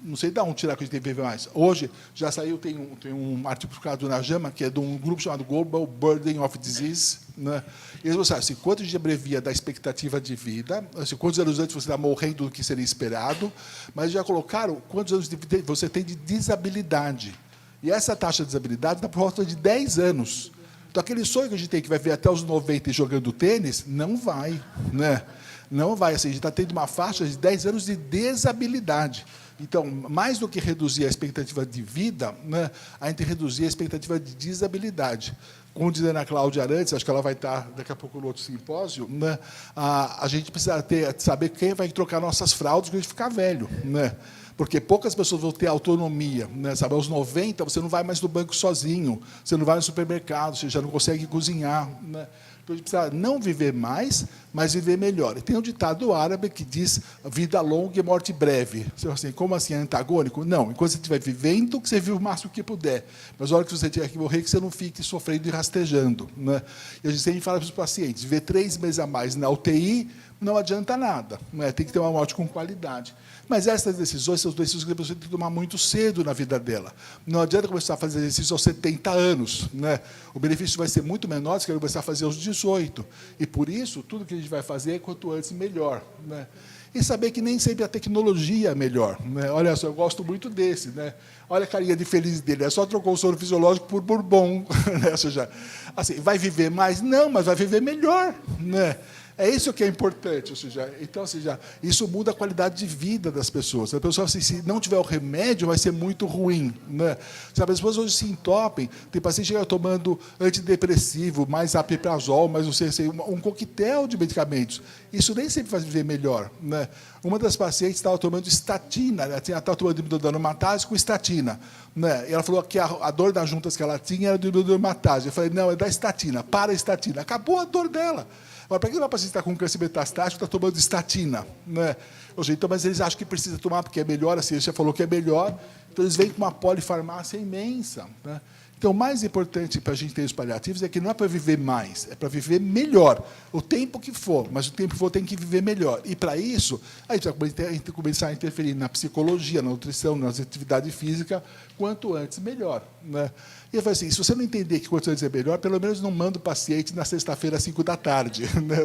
Não sei de onde tirar que a gente tem que viver mais. Hoje, já saiu, tem um artigo publicado na JAMA, que é de um grupo chamado Global Burden of Disease, né? Eles mostraram assim, quanto a gente abrevia da expectativa de vida, assim, quantos anos antes você está morrendo do que seria esperado, mas já colocaram quantos anos você tem de desabilidade. E essa taxa de desabilidade está por volta de 10 anos. Então, aquele sonho que a gente tem que vai ver até os 90 jogando tênis, não vai, né? Não vai. Assim, a gente está tendo uma faixa de 10 anos de desabilidade. Então, mais do que reduzir a expectativa de vida, né, a gente reduzir a expectativa de desabilidade. Como diz a Ana Cláudia Arantes, acho que ela vai estar daqui a pouco no outro simpósio, né, a gente precisa saber quem vai trocar nossas fraldas quando a gente ficar velho, né? Porque poucas pessoas vão ter autonomia, né? Sabe, aos 90, você não vai mais no banco sozinho, você não vai no supermercado, você já não consegue cozinhar, né? Então, a gente precisa não viver mais, mas viver melhor. E tem um ditado árabe que diz vida longa e morte breve. Você fala assim, como assim, é antagônico? Não, enquanto você estiver vivendo, que você vive o máximo que puder. Mas na hora que você tiver que morrer, que você não fique sofrendo e rastejando, né? E a gente sempre fala para os pacientes, viver 3 meses a mais na UTI não adianta nada, né? Tem que ter uma morte com qualidade. Mas essas decisões são decisões que a pessoa tem que tomar muito cedo na vida dela. Não adianta começar a fazer exercício aos 70 anos, né? O benefício vai ser muito menor se você começar a fazer aos 18. E, por isso, tudo que a gente vai fazer, quanto antes, melhor, né? E saber que nem sempre a tecnologia é melhor, né? Olha só, eu gosto muito desse, né? Olha a carinha de feliz dele, é só trocou o soro fisiológico por bourbon, né? Ou seja, assim, vai viver mais? Não, mas vai viver melhor, né? É isso que é importante, ou seja, então, ou seja, isso muda a qualidade de vida das pessoas. A pessoa, assim, se não tiver o remédio, vai ser muito ruim, né? Sabe, as pessoas hoje se entopem, tem paciente que chega tomando antidepressivo, mais apiprazol, mais não sei, um coquetel de medicamentos. Isso nem sempre faz viver melhor, né? Uma das pacientes estava tomando estatina, né? Estava tomando immunodermatase com estatina, né? E ela falou que a dor das juntas que ela tinha era do immunodermatase. Eu falei, não, é da estatina, para a estatina. Acabou a dor dela. Mas para que uma paciente está com câncer metastático, está tomando estatina, né? Ou seja, então, mas eles acham que precisa tomar porque é melhor, a ciência falou que é melhor, então eles vêm com uma polifarmácia imensa, né? Então, o mais importante para a gente ter os paliativos é que não é para viver mais, é para viver melhor. O tempo que for, mas o tempo que for tem que viver melhor. E, para isso, a gente vai começar a interferir na psicologia, na nutrição, na atividade física, quanto antes, melhor, né? E eu falei assim, se você não entender que quanto antes é melhor, pelo menos não manda o paciente na sexta-feira, às 5 da tarde. Né?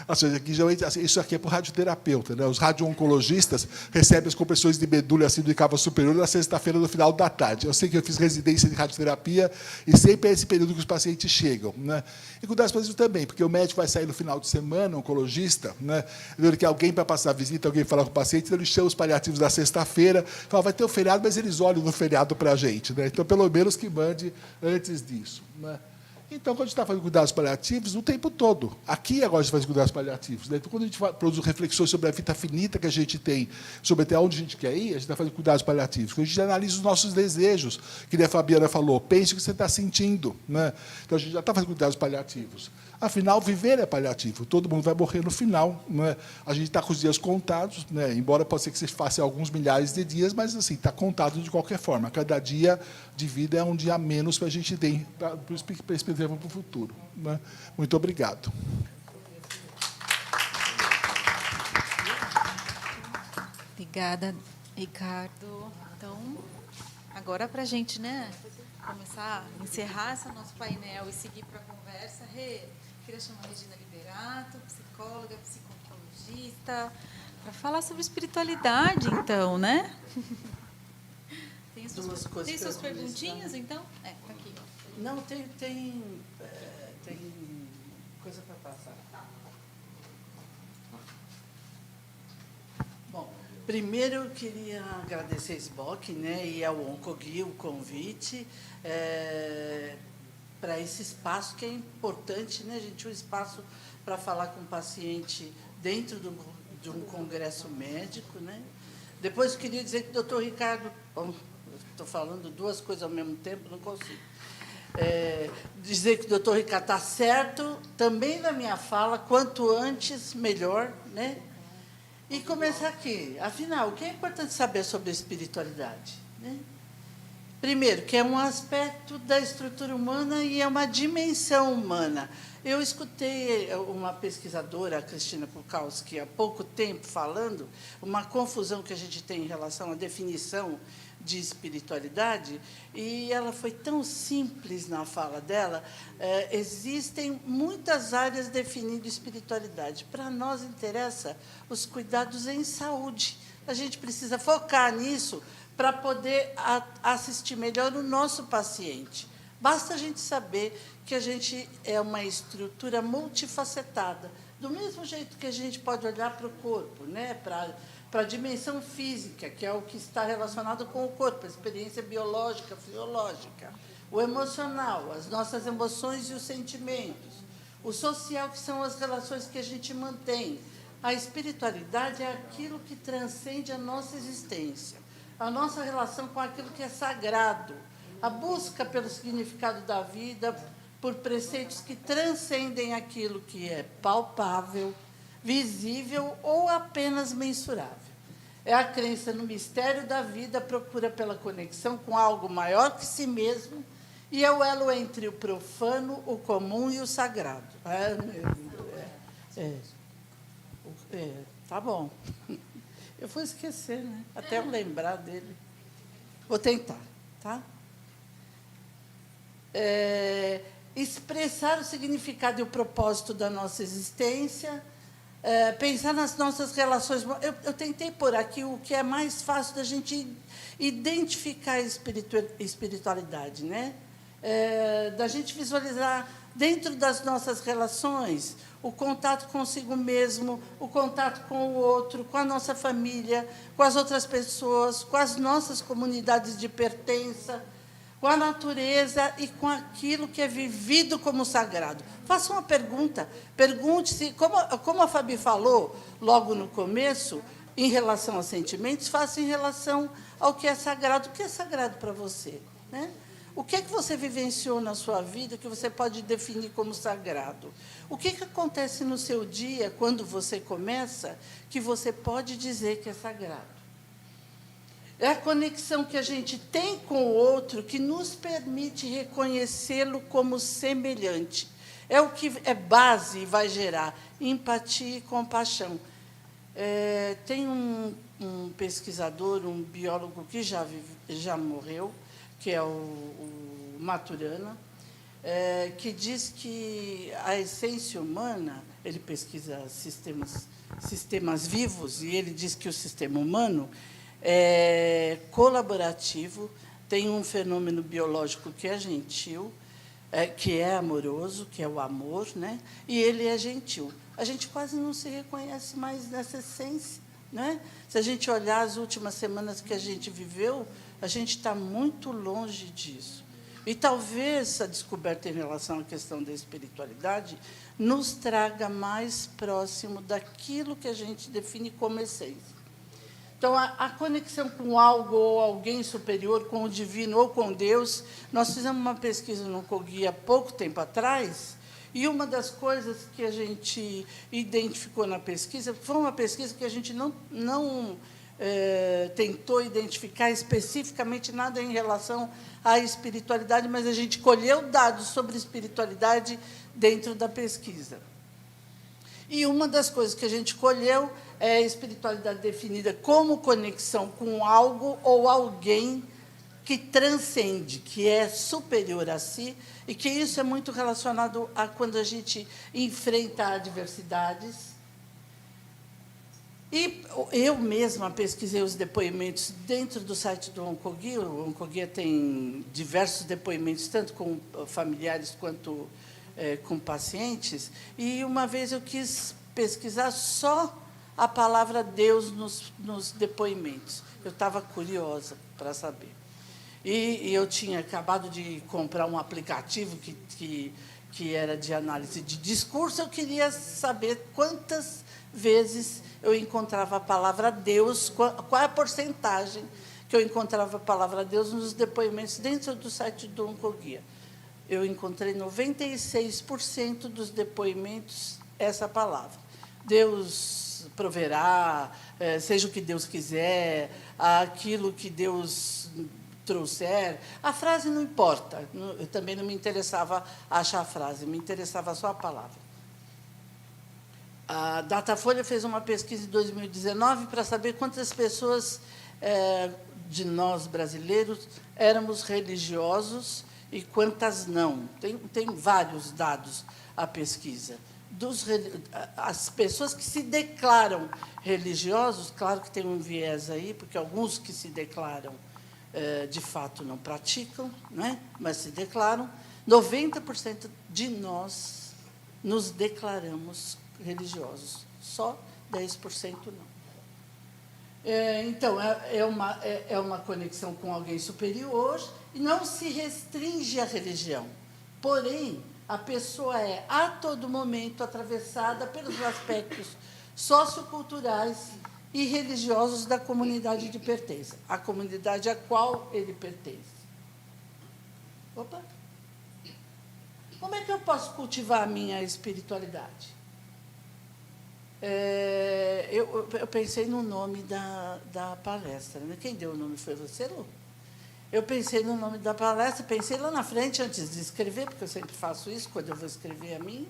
Ou seja aqui, geralmente, assim, isso aqui é para o radioterapeuta, né? Os radio-oncologistas recebem as compressões de medula assim, do cava superior na sexta-feira, no final da tarde. Eu sei que eu fiz residência de radioterapia e sempre é esse período que os pacientes chegam, né? E cuidar dos pacientes também, porque o médico vai sair no final de semana, o oncologista, né? Ele quer alguém para passar a visita, alguém falar com o paciente, então ele chama os paliativos da sexta-feira, fala, vai ter o feriado, mas eles olham no feriado para a gente, né? Então, pelo menos que mande antes disso, né? Então, quando a gente está fazendo cuidados paliativos, o tempo todo. Aqui, agora, a gente faz cuidados paliativos, né? Então, quando a gente produz reflexões sobre a vida finita que a gente tem, sobre até onde a gente quer ir, a gente está fazendo cuidados paliativos. Quando a gente analisa os nossos desejos, que nem a Fabiana falou, pense o que você está sentindo, né? Então, a gente já está fazendo cuidados paliativos. Afinal, viver é paliativo. Todo mundo vai morrer no final, né? A gente está com os dias contados, né? Embora possa ser que você faça alguns milhares de dias, mas assim está contado de qualquer forma. Cada dia de vida é um dia a menos para a gente ter para perspectiva para o futuro, né? Muito obrigado. Obrigada, Ricardo. Então, agora para a gente, né, começar a encerrar esse nosso painel e seguir para a conversa, queria chamar a Regina Liberato, psicóloga, psiconcologista, para falar sobre espiritualidade, então, né? Tem suas perguntinhas, então? Tá aqui. Ó. Não, tem coisa para passar. Bom, primeiro eu queria agradecer a SBOC, né, e ao Oncogui o convite para esse espaço que é importante, né, gente, um espaço para falar com o paciente dentro de um congresso médico, né? Depois eu queria dizer que o doutor Ricardo... Estou falando duas coisas ao mesmo tempo, não consigo. Dizer que o doutor Ricardo está certo, também na minha fala, quanto antes, melhor, né? E começar aqui. Afinal, o que é importante saber sobre a espiritualidade? Né? Primeiro, que é um aspecto da estrutura humana e é uma dimensão humana. Eu escutei uma pesquisadora, a Cristina Kukowski, há pouco tempo, falando uma confusão que a gente tem em relação à definição de espiritualidade, e ela foi tão simples na fala dela. Existem muitas áreas definindo espiritualidade. Para nós interessa os cuidados em saúde. A gente precisa focar nisso para poder assistir melhor o nosso paciente. Basta a gente saber que a gente é uma estrutura multifacetada, do mesmo jeito que a gente pode olhar para o corpo, né? Para a dimensão física, que é o que está relacionado com o corpo, a experiência biológica, fisiológica, o emocional, as nossas emoções e os sentimentos, o social, que são as relações que a gente mantém. A espiritualidade é aquilo que transcende a nossa existência, a nossa relação com aquilo que é sagrado, a busca pelo significado da vida, por preceitos que transcendem aquilo que é palpável, visível ou apenas mensurável. É a crença no mistério da vida, procura pela conexão com algo maior que si mesmo, e é o elo entre o profano, o comum e o sagrado. Tá bom. Eu vou esquecer, né? Até eu lembrar dele. Vou tentar, tá? Expressar o significado e o propósito da nossa existência, pensar nas nossas relações. Eu tentei pôr aqui o que é mais fácil da gente identificar a espiritualidade, né? Da gente visualizar dentro das nossas relações o contato consigo mesmo, o contato com o outro, com a nossa família, com as outras pessoas, com as nossas comunidades de pertença, com a natureza e com aquilo que é vivido como sagrado. Faça uma pergunta. Pergunte-se, como a Fabi falou logo no começo, em relação aos sentimentos, faça em relação ao que é sagrado. O que é sagrado para você? Né? O que é que você vivenciou na sua vida que você pode definir como sagrado? O que acontece no seu dia, quando você começa, que você pode dizer que é sagrado? É a conexão que a gente tem com o outro que nos permite reconhecê-lo como semelhante. É o que é base e vai gerar empatia e compaixão. Tem um pesquisador, um biólogo que já morreu, que é o Maturana, que diz que a essência humana, ele pesquisa sistemas vivos, e ele diz que o sistema humano é colaborativo, tem um fenômeno biológico que é gentil, que é amoroso, que é o amor, né? E ele é gentil. A gente quase não se reconhece mais nessa essência, né? Se a gente olhar as últimas semanas que a gente viveu, a gente está muito longe disso. E talvez a descoberta em relação à questão da espiritualidade nos traga mais próximo daquilo que a gente define como essência. Então, a conexão com algo ou alguém superior, com o divino ou com Deus, nós fizemos uma pesquisa no COGI há pouco tempo atrás, e uma das coisas que a gente identificou na pesquisa, foi uma pesquisa que a gente não tentou identificar especificamente nada em relação à espiritualidade, mas a gente colheu dados sobre espiritualidade dentro da pesquisa. E uma das coisas que a gente colheu é a espiritualidade definida como conexão com algo ou alguém que transcende, que é superior a si, e que isso é muito relacionado a quando a gente enfrenta adversidades. E eu mesma pesquisei os depoimentos dentro do site do Oncoguia. O Oncoguia tem diversos depoimentos, tanto com familiares quanto com pacientes, e uma vez eu quis pesquisar só a palavra Deus nos depoimentos. Eu estava curiosa para saber. E eu tinha acabado de comprar um aplicativo que era de análise de discurso. Eu queria saber quantas vezes eu encontrava a palavra Deus, qual é a porcentagem que eu encontrava a palavra Deus nos depoimentos dentro do site do Oncoguia. Eu encontrei 96% dos depoimentos essa palavra. Deus proverá, seja o que Deus quiser, aquilo que Deus trouxer. A frase não importa, eu também não me interessava achar a frase, me interessava só a palavra. A Datafolha fez uma pesquisa em 2019 para saber quantas pessoas de nós brasileiros éramos religiosos e quantas não. Tem vários dados a pesquisa. As pessoas que se declaram religiosos, claro que tem um viés aí, porque alguns que se declaram, de fato, não praticam, né? Mas se declaram, 90% de nós nos declaramos religiosos, só 10% não. Então, é uma conexão com alguém superior e não se restringe à religião. Porém, a pessoa é, a todo momento, atravessada pelos aspectos socioculturais e religiosos da comunidade de pertença, a comunidade a qual ele pertence. Opa! Como é que eu posso cultivar a minha espiritualidade? Eu pensei no nome da palestra. Né? Quem deu o nome foi você, Lu? Eu pensei no nome da palestra, pensei lá na frente, antes de escrever, porque eu sempre faço isso, quando eu vou escrever a minha.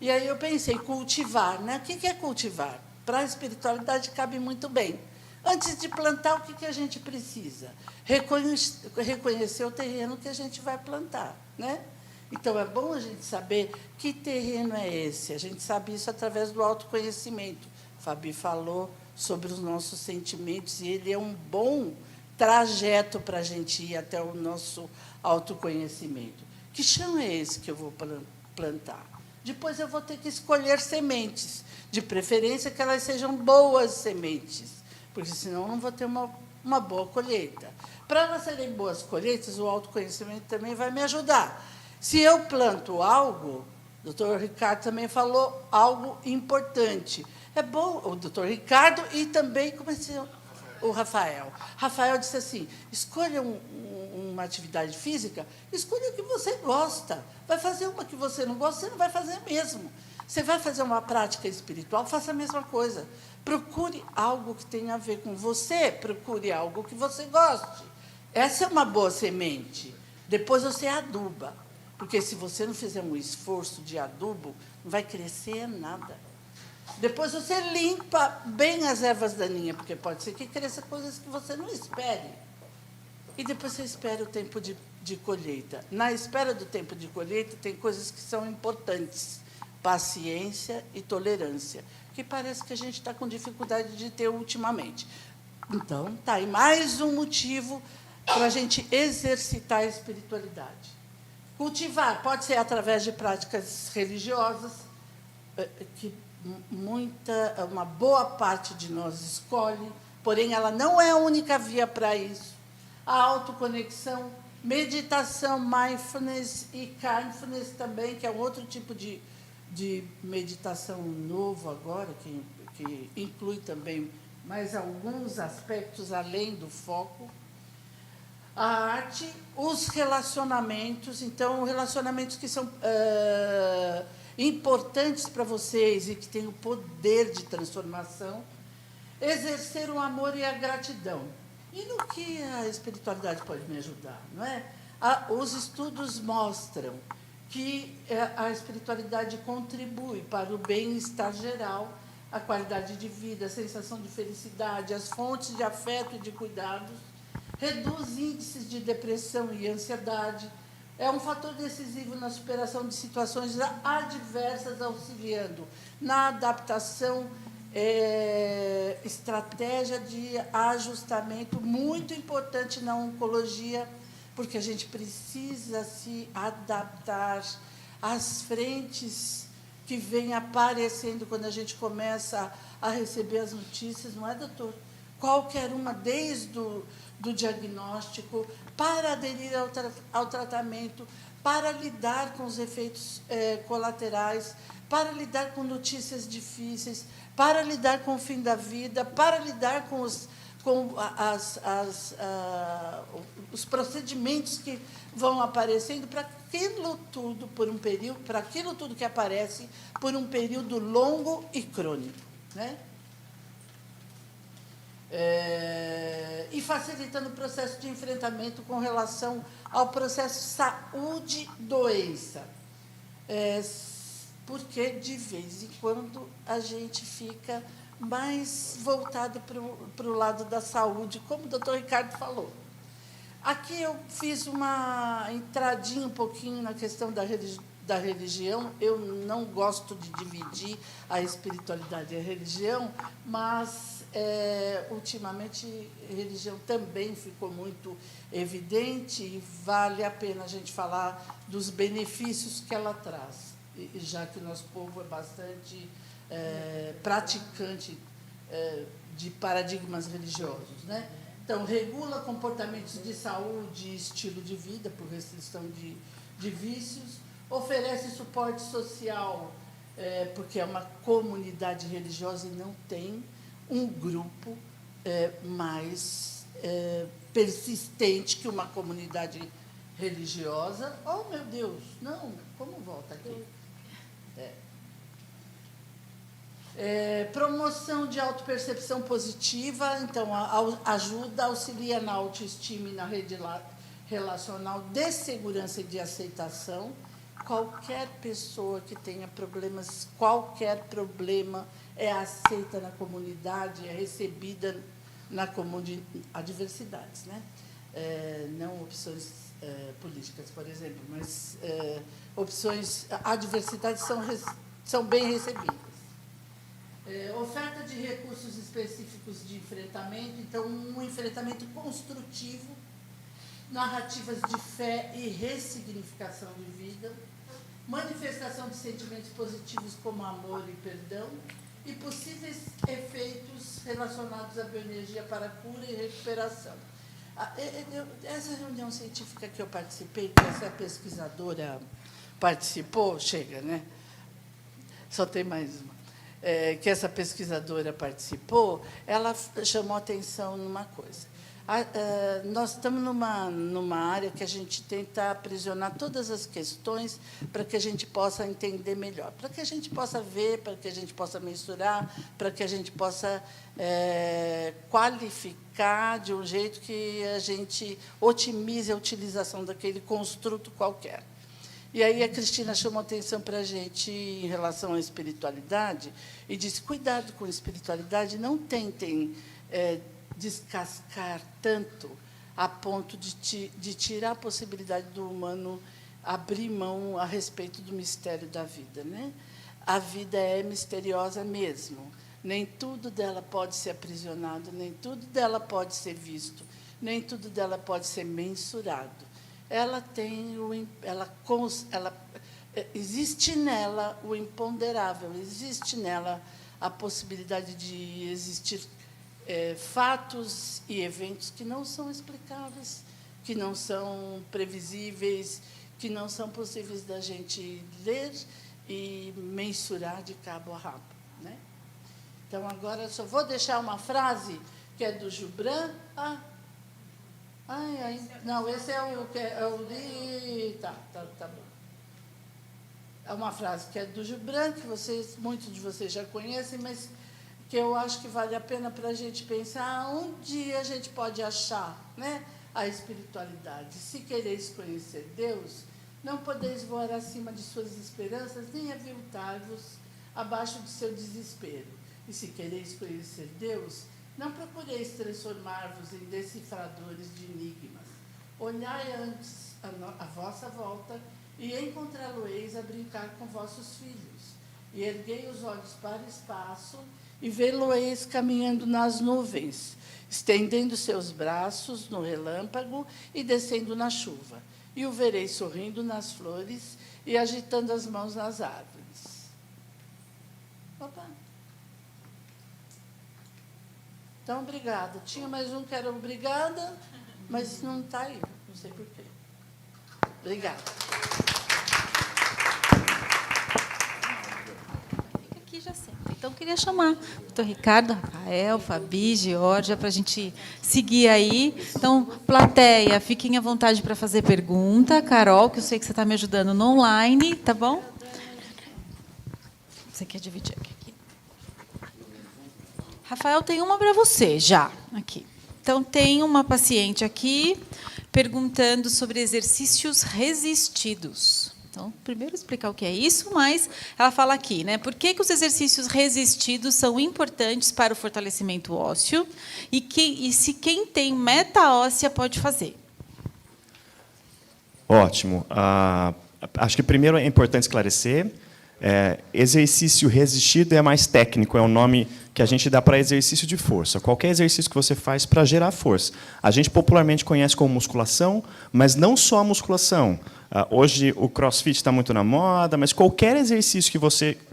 E aí eu pensei, cultivar. Né? O que é cultivar? Para a espiritualidade cabe muito bem. Antes de plantar, o que a gente precisa? Reconhecer o terreno que a gente vai plantar. Né? Então, é bom a gente saber que terreno é esse. A gente sabe isso através do autoconhecimento. A Fabi falou sobre os nossos sentimentos, e ele é um bom trajeto para a gente ir até o nosso autoconhecimento. Que chão é esse que eu vou plantar? Depois eu vou ter que escolher sementes, de preferência que elas sejam boas sementes, porque senão eu não vou ter uma boa colheita. Para elas serem boas colheitas, o autoconhecimento também vai me ajudar. Se eu planto algo, o doutor Ricardo também falou algo importante. É bom, o doutor Ricardo e também o Rafael. Rafael disse assim, escolha uma atividade física, escolha o que você gosta. Vai fazer uma que você não gosta, você não vai fazer mesmo. Você vai fazer uma prática espiritual, faça a mesma coisa. Procure algo que tenha a ver com você, procure algo que você goste. Essa é uma boa semente. Depois você aduba. Porque se você não fizer um esforço de adubo, não vai crescer nada. Depois você limpa bem as ervas daninhas, porque pode ser que cresça coisas que você não espere. E depois você espera o tempo de colheita. Na espera do tempo de colheita, tem coisas que são importantes. Paciência e tolerância, que parece que a gente está com dificuldade de ter ultimamente. Então, está aí mais um motivo para a gente exercitar a espiritualidade. Cultivar pode ser através de práticas religiosas, que uma boa parte de nós escolhe, porém, ela não é a única via para isso. A autoconexão, meditação, mindfulness e kindness também, que é um outro tipo de meditação novo agora, que inclui também mais alguns aspectos além do foco. A arte, os relacionamentos, então, relacionamentos que são importantes para vocês e que têm o poder de transformação, exercer o amor e a gratidão. E no que a espiritualidade pode me ajudar? Não é? Os estudos mostram que a espiritualidade contribui para o bem-estar geral, a qualidade de vida, a sensação de felicidade, as fontes de afeto e de cuidados, reduz índices de depressão e ansiedade, é um fator decisivo na superação de situações adversas, auxiliando na adaptação, estratégia de ajustamento, muito importante na oncologia, porque a gente precisa se adaptar às frentes que vêm aparecendo quando a gente começa a receber as notícias, não é, doutor? Qualquer uma, desde do diagnóstico, para aderir ao tratamento, para lidar com os efeitos colaterais, para lidar com notícias difíceis, para lidar com o fim da vida, para lidar com os procedimentos que vão aparecendo, para aquilo tudo por um período, para aquilo tudo que aparece por um período longo e crônico, né? E facilitando o processo de enfrentamento com relação ao processo saúde-doença. Porque, de vez em quando, a gente fica mais voltado para o lado da saúde, como o doutor Ricardo falou. Aqui eu fiz uma entradinha um pouquinho na questão da religião. Eu não gosto de dividir a espiritualidade e a religião, mas, ultimamente, a religião também ficou muito evidente e vale a pena a gente falar dos benefícios que ela traz, já que o nosso povo é bastante praticante de paradigmas religiosos, né? Então, regula comportamentos de saúde e estilo de vida por restrição de vícios, oferece suporte social, porque é uma comunidade religiosa e não tem um grupo mais persistente que uma comunidade religiosa. Oh, meu Deus, não, como volta aqui? Promoção de autopercepção positiva, então, ajuda, auxilia na autoestima e na rede relacional de segurança e de aceitação. Qualquer pessoa que tenha problemas, qualquer problema é aceita na comunidade, é recebida na comunidade. Adversidades, né? Não opções políticas, por exemplo, mas adversidades são bem recebidas. Oferta de recursos específicos de enfrentamento, então, um enfrentamento construtivo, narrativas de fé e ressignificação de vida, manifestação de sentimentos positivos como amor e perdão, e possíveis efeitos relacionados à bioenergia para cura e recuperação. Essa reunião científica que eu participei, que essa pesquisadora participou, chega, né? Só tem mais uma. Que essa pesquisadora participou, ela chamou atenção numa coisa. Nós estamos numa área que a gente tenta aprisionar todas as questões para que a gente possa entender melhor, para que a gente possa ver, para que a gente possa mensurar, para que a gente possa qualificar de um jeito que a gente otimize a utilização daquele construto qualquer. E aí a Cristina chamou atenção para a gente em relação à espiritualidade e disse, cuidado com a espiritualidade, não tentem descascar tanto a ponto de tirar a possibilidade do humano abrir mão a respeito do mistério da vida, né? A vida é misteriosa mesmo. Nem tudo dela pode ser aprisionado, nem tudo dela pode ser visto, nem tudo dela pode ser mensurado. Existe nela o imponderável, existe nela a possibilidade de existir fatos e eventos que não são explicáveis, que não são previsíveis, que não são possíveis da gente ler e mensurar de cabo a rabo, né? Então, agora, eu só vou deixar uma frase que é do Gibran. Não, esse é o que tá bom. É uma frase que é do Gibran, que muitos de vocês já conhecem, mas que eu acho que vale a pena para a gente pensar onde a gente pode achar, né, a espiritualidade. Se quereis conhecer Deus, não podeis voar acima de suas esperanças, nem aviltar-vos abaixo de seu desespero. E se quereis conhecer Deus, não procureis transformar-vos em decifradores de enigmas. Olhai antes a vossa volta e encontrá-lo-eis a brincar com vossos filhos. E erguei os olhos para o espaço e vê-lo-eis caminhando nas nuvens, estendendo seus braços no relâmpago e descendo na chuva. E o vereis sorrindo nas flores e agitando as mãos nas árvores. Opa! Então, obrigada. Tinha mais um que era obrigada, mas não está aí, não sei por quê. Obrigada. Fica aqui, já senta. Então, eu queria chamar o doutor Ricardo, Rafael, Fabi, Georgia, para a gente seguir aí. Então, plateia, fiquem à vontade para fazer pergunta. Carol, que eu sei que você está me ajudando no online, tá bom? Você quer dividir aqui? Rafael, tem uma para você, já, aqui. Então, tem uma paciente aqui perguntando sobre exercícios resistidos. Então, primeiro explicar o que é isso, mas ela fala aqui, né? Por que os exercícios resistidos são importantes para o fortalecimento ósseo e se quem tem meta óssea pode fazer? Ótimo. Acho que primeiro é importante esclarecer. Exercício resistido é mais técnico, é o nome que a gente dá para exercício de força. Qualquer exercício que você faz para gerar força. A gente popularmente conhece como musculação, mas não só a musculação. Hoje o CrossFit está muito na moda, mas qualquer exercício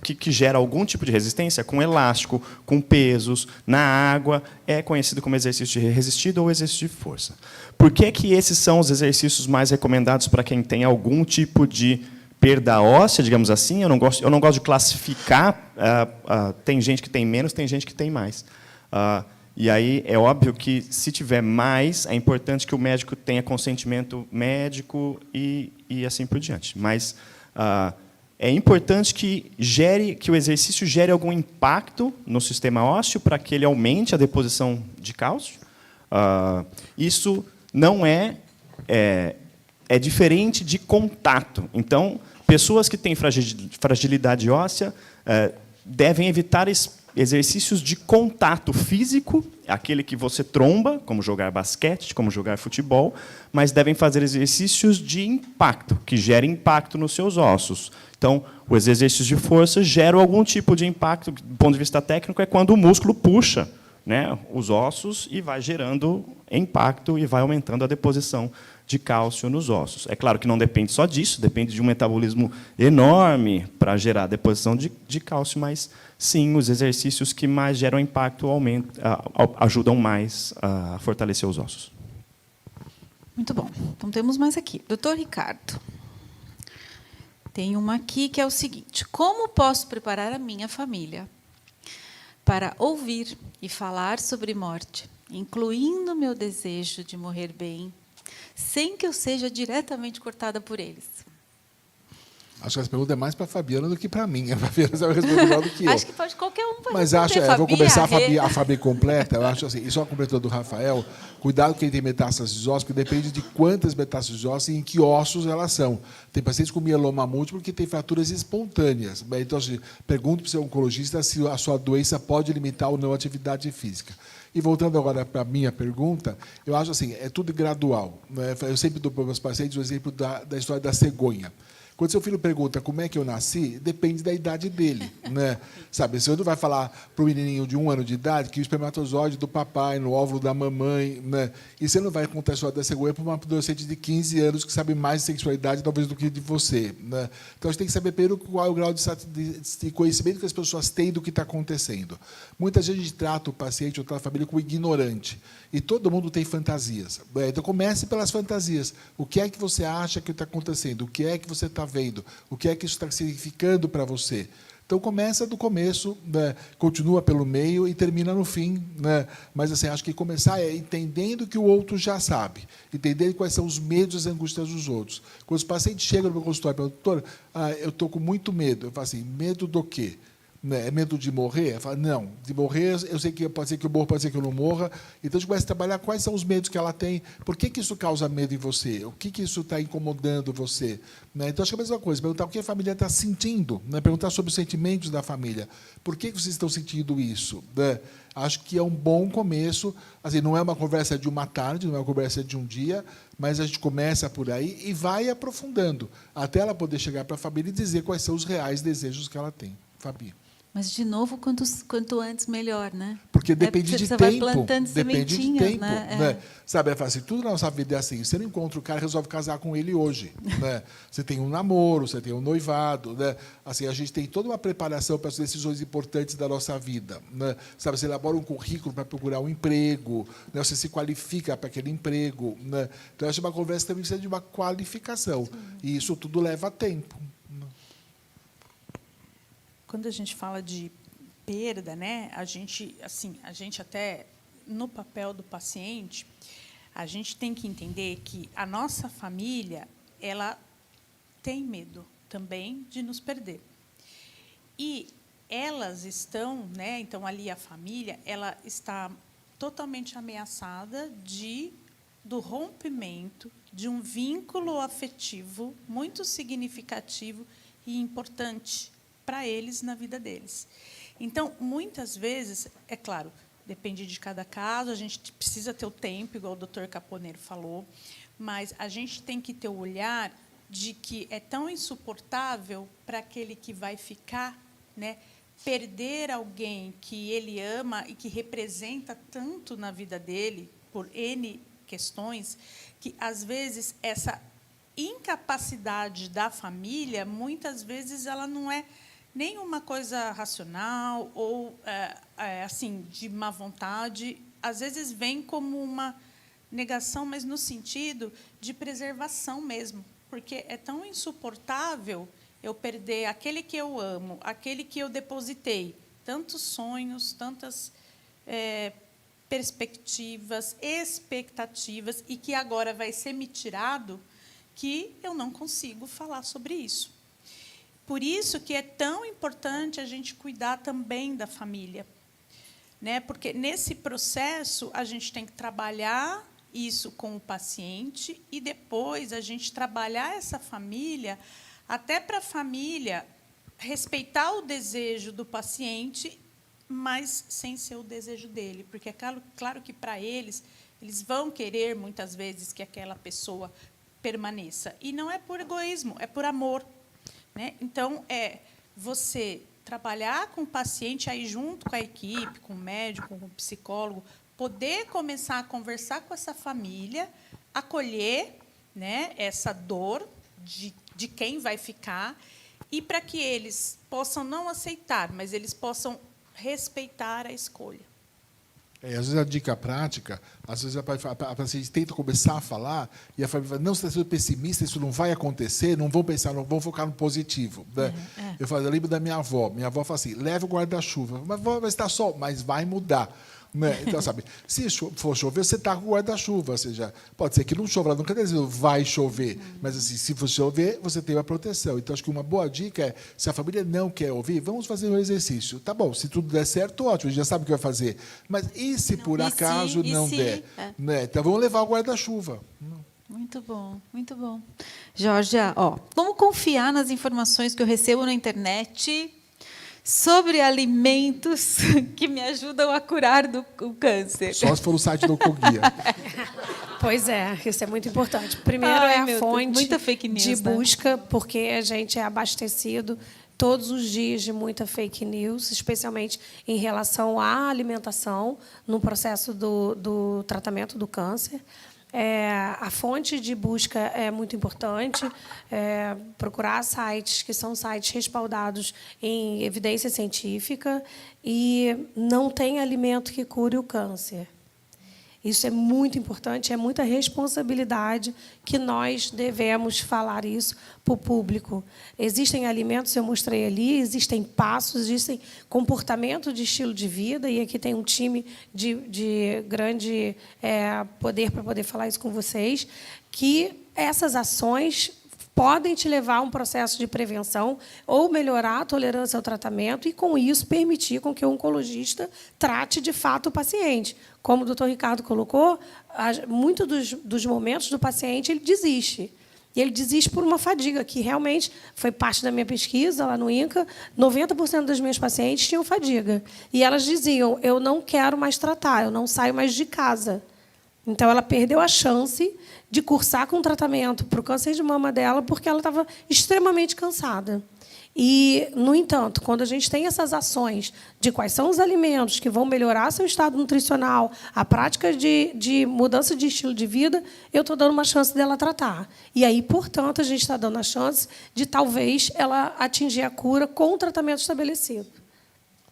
que gera algum tipo de resistência, com elástico, com pesos, na água, é conhecido como exercício de resistido ou exercício de força. Por que esses são os exercícios mais recomendados para quem tem algum tipo de perda óssea, digamos assim? Eu não gosto de classificar. Tem gente que tem menos, tem gente que tem mais. E aí é óbvio que, se tiver mais, é importante que o médico tenha consentimento médico e assim por diante. Mas é importante que o exercício gere algum impacto no sistema ósseo para que ele aumente a deposição de cálcio. Isso não é diferente de contato. Então, pessoas que têm fragilidade óssea devem evitar exercícios de contato físico, aquele que você tromba, como jogar basquete, como jogar futebol, mas devem fazer exercícios de impacto, que gerem impacto nos seus ossos. Então, os exercícios de força geram algum tipo de impacto. Do ponto de vista técnico, é quando o músculo puxa, né, os ossos e vai gerando impacto e vai aumentando a deposição de cálcio nos ossos. É claro que não depende só disso, depende de um metabolismo enorme para gerar deposição de cálcio, mas, sim, os exercícios que mais geram impacto ajudam mais a fortalecer os ossos. Muito bom. Então, temos mais aqui. Doutor Ricardo, tem uma aqui que é o seguinte: como posso preparar a minha família para ouvir e falar sobre morte, incluindo meu desejo de morrer bem, sem que eu seja diretamente cortada por eles? Acho que essa pergunta é mais para a Fabiana do que para mim. A Fabiana vai responder melhor do que eu. Acho que pode qualquer um. Mas vou começar a Fabi completa. Eu acho assim, e só completando do Rafael, cuidado com quem tem metástases ósseas, porque depende de quantas metástases ósseas e em que ossos elas são. Tem pacientes com mieloma múltiplo que têm fraturas espontâneas. Então, assim, pergunto para o seu oncologista se a sua doença pode limitar ou não a atividade física. E voltando agora para a minha pergunta, eu acho assim, é tudo gradual, né? Eu sempre dou para os meus pacientes o exemplo da história da cegonha. Quando seu filho pergunta como é que eu nasci, depende da idade dele, né? Sabe, você não vai falar para o menininho de 1 ano de idade que o espermatozoide do papai no óvulo da mamãe, né? E você não vai contar a história da cegonha para uma adolescente de 15 anos que sabe mais de sexualidade, talvez, do que de você, né? Então, a gente tem que saber primeiro qual é o grau de conhecimento que as pessoas têm do que está acontecendo. Muitas vezes a gente trata o paciente ou trata a família como ignorante. E todo mundo tem fantasias. Então, comece pelas fantasias. O que é que você acha que está acontecendo? O que é que você está vendo? O que é que isso está significando para você? Então, começa do começo, né? Continua pelo meio e termina no fim, né? Mas, assim, acho que começar é entendendo que o outro já sabe, entendendo quais são os medos e as angústias dos outros. Quando os pacientes chegam no meu consultório e perguntam: doutor, eu estou com muito medo. Eu falo assim: medo do quê? É medo de morrer? Eu falo: não, de morrer, eu sei que pode ser que eu morra, pode ser que eu não morra. Então, a gente começa a trabalhar quais são os medos que ela tem, por que isso causa medo em você, o que isso está incomodando você. Então, acho que é a mesma coisa, perguntar o que a família está sentindo, perguntar sobre os sentimentos da família. Por que vocês estão sentindo isso? Acho que é um bom começo. Assim, não é uma conversa de uma tarde, não é uma conversa de um dia, mas a gente começa por aí e vai aprofundando, até ela poder chegar para a família e dizer quais são os reais desejos que ela tem. Fabi. Mas, de novo, quanto antes, melhor, né? Porque depende de você tempo. vai plantando Depende de sementinhas, tempo. né? Sabe, assim, tudo na nossa vida é assim. Você não encontra o cara e resolve casar com ele hoje. Né? Você tem um namoro, você tem um noivado. Né? Assim, a gente tem toda uma preparação para as decisões importantes da nossa vida. Né? Sabe, você elabora um currículo para procurar um emprego, né? Você se qualifica para aquele emprego. Né? Então, acho que uma conversa também precisa de uma qualificação. E isso tudo leva tempo. Quando a gente fala de perda, né, a gente até no papel do paciente, a gente tem que entender que a nossa família, ela tem medo também de nos perder. E elas estão, né, então ali a família, ela está totalmente ameaçada do rompimento de um vínculo afetivo muito significativo e importante para eles na vida deles. Então, muitas vezes, é claro, depende de cada caso, a gente precisa ter o tempo, igual o doutor Caponeiro falou, mas a gente tem que ter o olhar de que é tão insuportável para aquele que vai ficar, né, perder alguém que ele ama e que representa tanto na vida dele, por N questões, que, às vezes, essa incapacidade da família, muitas vezes, ela não é nenhuma coisa racional ou assim de má vontade, às vezes vem como uma negação, mas no sentido de preservação mesmo, porque é tão insuportável eu perder aquele que eu amo, aquele que eu depositei tantos sonhos, tantas perspectivas, expectativas, e que agora vai ser me tirado, que eu não consigo falar sobre isso. Por isso que é tão importante a gente cuidar também da família, né? Porque nesse processo a gente tem que trabalhar isso com o paciente e depois a gente trabalhar essa família até para a família respeitar o desejo do paciente, mas sem ser o desejo dele, porque é claro que para eles vão querer muitas vezes que aquela pessoa permaneça, e não é por egoísmo, é por amor. Né? Então, você trabalhar com o paciente aí junto com a equipe, com o médico, com o psicólogo, poder começar a conversar com essa família, acolher, né, essa dor de quem vai ficar, e para que eles possam não aceitar, mas eles possam respeitar a escolha. Às vezes a dica prática, às vezes a paciente tenta começar a falar e a família fala, não, você está sendo pessimista, isso não vai acontecer, não vão pensar, não vão focar no positivo. Né? Eu lembro da minha avó fala assim, leva o guarda-chuva, mas vai estar sol, mas vai mudar. Né? Então, sabe, se for chover, você está com o guarda-chuva, ou seja, pode ser que não chova, não quer dizer que vai chover, mas assim, se for chover, você tem uma proteção. Então, acho que uma boa dica é, se a família não quer ouvir, vamos fazer um exercício. Tá bom, se tudo der certo, ótimo, a gente já sabe o que vai fazer. Mas e se por acaso não der? Né? Então, vamos levar o guarda-chuva. Muito bom, muito bom. Georgia, vamos confiar nas informações que eu recebo na internet sobre alimentos que me ajudam a curar o câncer. Só se for o site do Oncologia. Pois é, isso é muito importante. Primeiro a fonte muita fake news, de busca, porque a gente é abastecido todos os dias de muita fake news, especialmente em relação à alimentação no processo do tratamento do câncer. A fonte de busca é muito importante, procurar sites que são sites respaldados em evidência científica, e não tem alimento que cure o câncer. Isso é muito importante, é muita responsabilidade que nós devemos falar isso para o público. Existem alimentos, eu mostrei ali, existem passos, existem comportamento de estilo de vida, e aqui tem um time de grande poder para poder falar isso com vocês, que essas ações podem te levar a um processo de prevenção ou melhorar a tolerância ao tratamento e, com isso, permitir com que o oncologista trate, de fato, o paciente. Como o doutor Ricardo colocou, muitos dos momentos do paciente ele desiste. E ele desiste por uma fadiga, que realmente foi parte da minha pesquisa lá no INCA. 90% das minhas pacientes tinham fadiga. E elas diziam, eu não quero mais tratar, eu não saio mais de casa. Então, ela perdeu a chance de cursar com tratamento para o câncer de mama dela porque ela estava extremamente cansada. E, no entanto, quando a gente tem essas ações de quais são os alimentos que vão melhorar seu estado nutricional, a prática de mudança de estilo de vida, eu estou dando uma chance dela tratar. E aí, portanto, a gente está dando a chance de, talvez, ela atingir a cura com o tratamento estabelecido.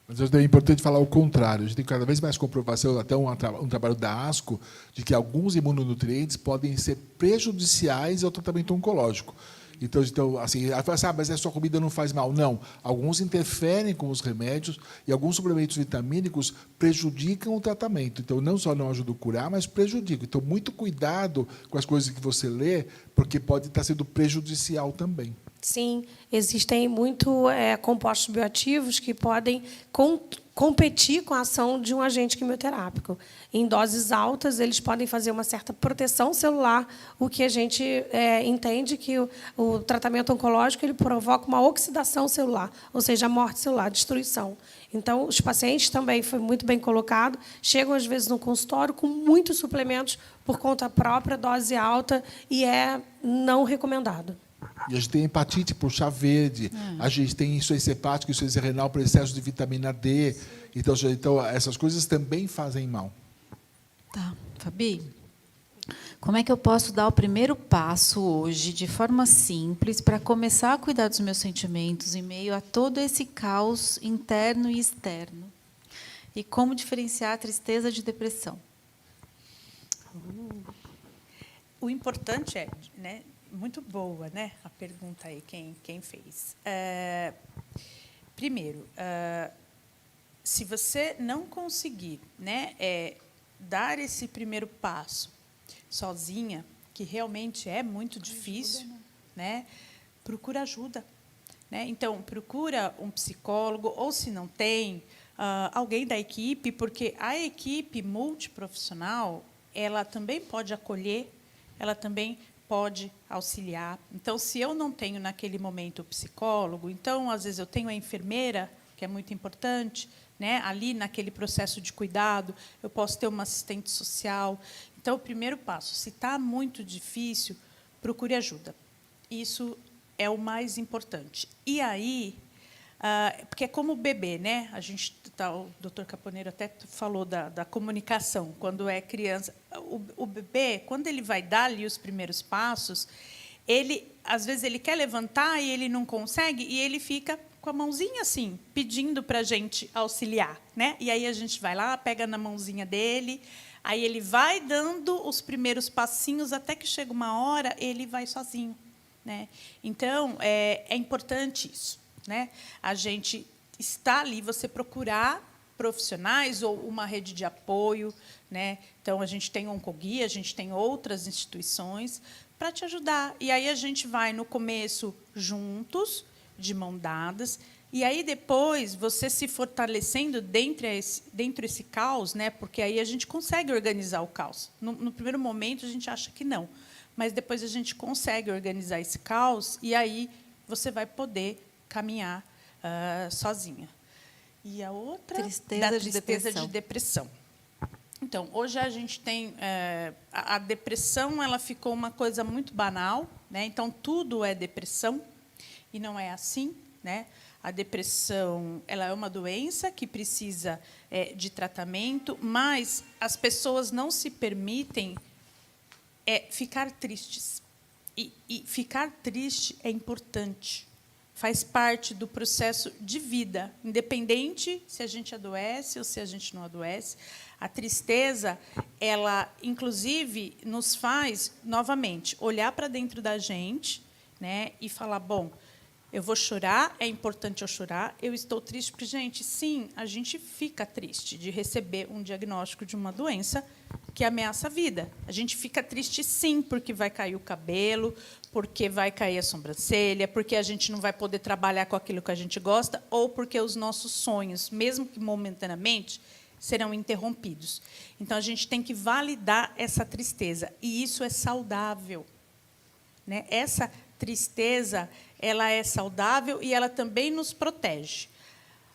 Mas é importante falar o contrário. A gente tem cada vez mais comprovação, até um trabalho da ASCO, de que alguns imunonutrientes podem ser prejudiciais ao tratamento oncológico. Então assim, mas a sua comida não faz mal. Não. Alguns interferem com os remédios e alguns suplementos vitamínicos prejudicam o tratamento. Então, não só não ajudam a curar, mas prejudicam. Então, muito cuidado com as coisas que você lê, porque pode estar sendo prejudicial também. Sim, existem compostos bioativos que podem competir com a ação de um agente quimioterápico. Em doses altas, eles podem fazer uma certa proteção celular, o que a gente entende que o tratamento oncológico ele provoca uma oxidação celular, ou seja, a morte celular, destruição. Então, os pacientes também, foi muito bem colocado, chegam, às vezes, no consultório com muitos suplementos por conta própria, dose alta, e é não recomendado. E a gente tem hepatite por chá verde, a gente tem insuficiência hepática e insuficiência renal por excesso de vitamina D. Então, essas coisas também fazem mal. Tá, Fabi, como é que eu posso dar o primeiro passo hoje, de forma simples, para começar a cuidar dos meus sentimentos em meio a todo esse caos interno e externo? E como diferenciar a tristeza de depressão? O importante é, né, muito boa, né, a pergunta aí, quem fez. Primeiro, se você não conseguir, né, dar esse primeiro passo sozinha, que realmente é muito difícil, né, procura ajuda. Né? Então, procura um psicólogo, ou, se não tem, alguém da equipe, porque a equipe multiprofissional ela também pode acolher, ela também pode auxiliar. Então, se eu não tenho, naquele momento, o psicólogo, então, às vezes, eu tenho a enfermeira, que é muito importante, né? Ali, naquele processo de cuidado, eu posso ter uma assistente social. Então, o primeiro passo, se está muito difícil, procure ajuda. Isso é o mais importante. E aí, porque é como o bebê, né? A gente o doutor Caponeiro até falou da comunicação, quando é criança. O bebê, quando ele vai dar ali os primeiros passos, às vezes ele quer levantar e ele não consegue, e ele fica com a mãozinha assim, pedindo para a gente auxiliar. Né? E aí a gente vai lá, pega na mãozinha dele, aí ele vai dando os primeiros passinhos, até que chega uma hora, ele vai sozinho. Né? Então, é importante isso. Né? A gente está ali, você procurar profissionais ou uma rede de apoio. Né? Então, a gente tem o Oncoguia, a gente tem outras instituições para te ajudar. E aí a gente vai, no começo, juntos, de mão dadas, e aí, depois, você se fortalecendo dentro desse caos, né? Porque aí a gente consegue organizar o caos. No primeiro momento, a gente acha que não, mas depois a gente consegue organizar esse caos, e aí você vai poder caminhar sozinha. E a outra? Tristeza de depressão. Então, hoje a gente tem... a depressão ela ficou uma coisa muito banal. Né? Então, tudo é depressão, e não é assim. Né? A depressão ela é uma doença que precisa de tratamento, mas as pessoas não se permitem ficar tristes. E ficar triste é importante. Faz parte do processo de vida, independente se a gente adoece ou se a gente não adoece. A tristeza, ela, inclusive, nos faz, novamente, olhar para dentro da gente, né, e falar, bom, eu vou chorar, é importante eu chorar, eu estou triste, porque, gente, sim, a gente fica triste de receber um diagnóstico de uma doença que ameaça a vida. A gente fica triste, sim, porque vai cair o cabelo, porque vai cair a sobrancelha, porque a gente não vai poder trabalhar com aquilo que a gente gosta, ou porque os nossos sonhos, mesmo que momentaneamente, serão interrompidos. Então, a gente tem que validar essa tristeza, e isso é saudável. Né? Essa tristeza ela é saudável e ela também nos protege.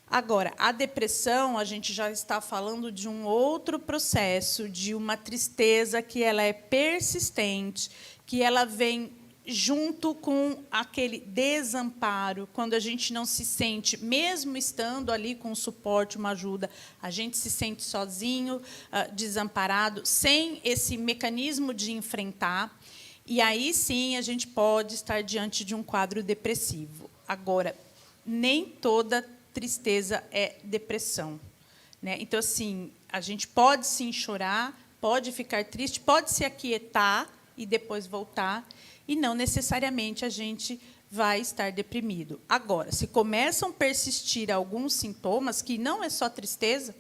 Agora, a depressão, a gente já está falando de um outro processo, de uma tristeza que ela é persistente, que ela vem junto com aquele desamparo, quando a gente não se sente, mesmo estando ali com um suporte, uma ajuda, a gente se sente sozinho, desamparado, sem esse mecanismo de enfrentar, e aí sim a gente pode estar diante de um quadro depressivo. Agora, nem toda tristeza é depressão, né? Então, assim, a gente pode sim chorar, pode ficar triste, pode se aquietar e depois voltar, e não necessariamente a gente vai estar deprimido. Agora, se começam a persistir alguns sintomas, que não é só tristeza,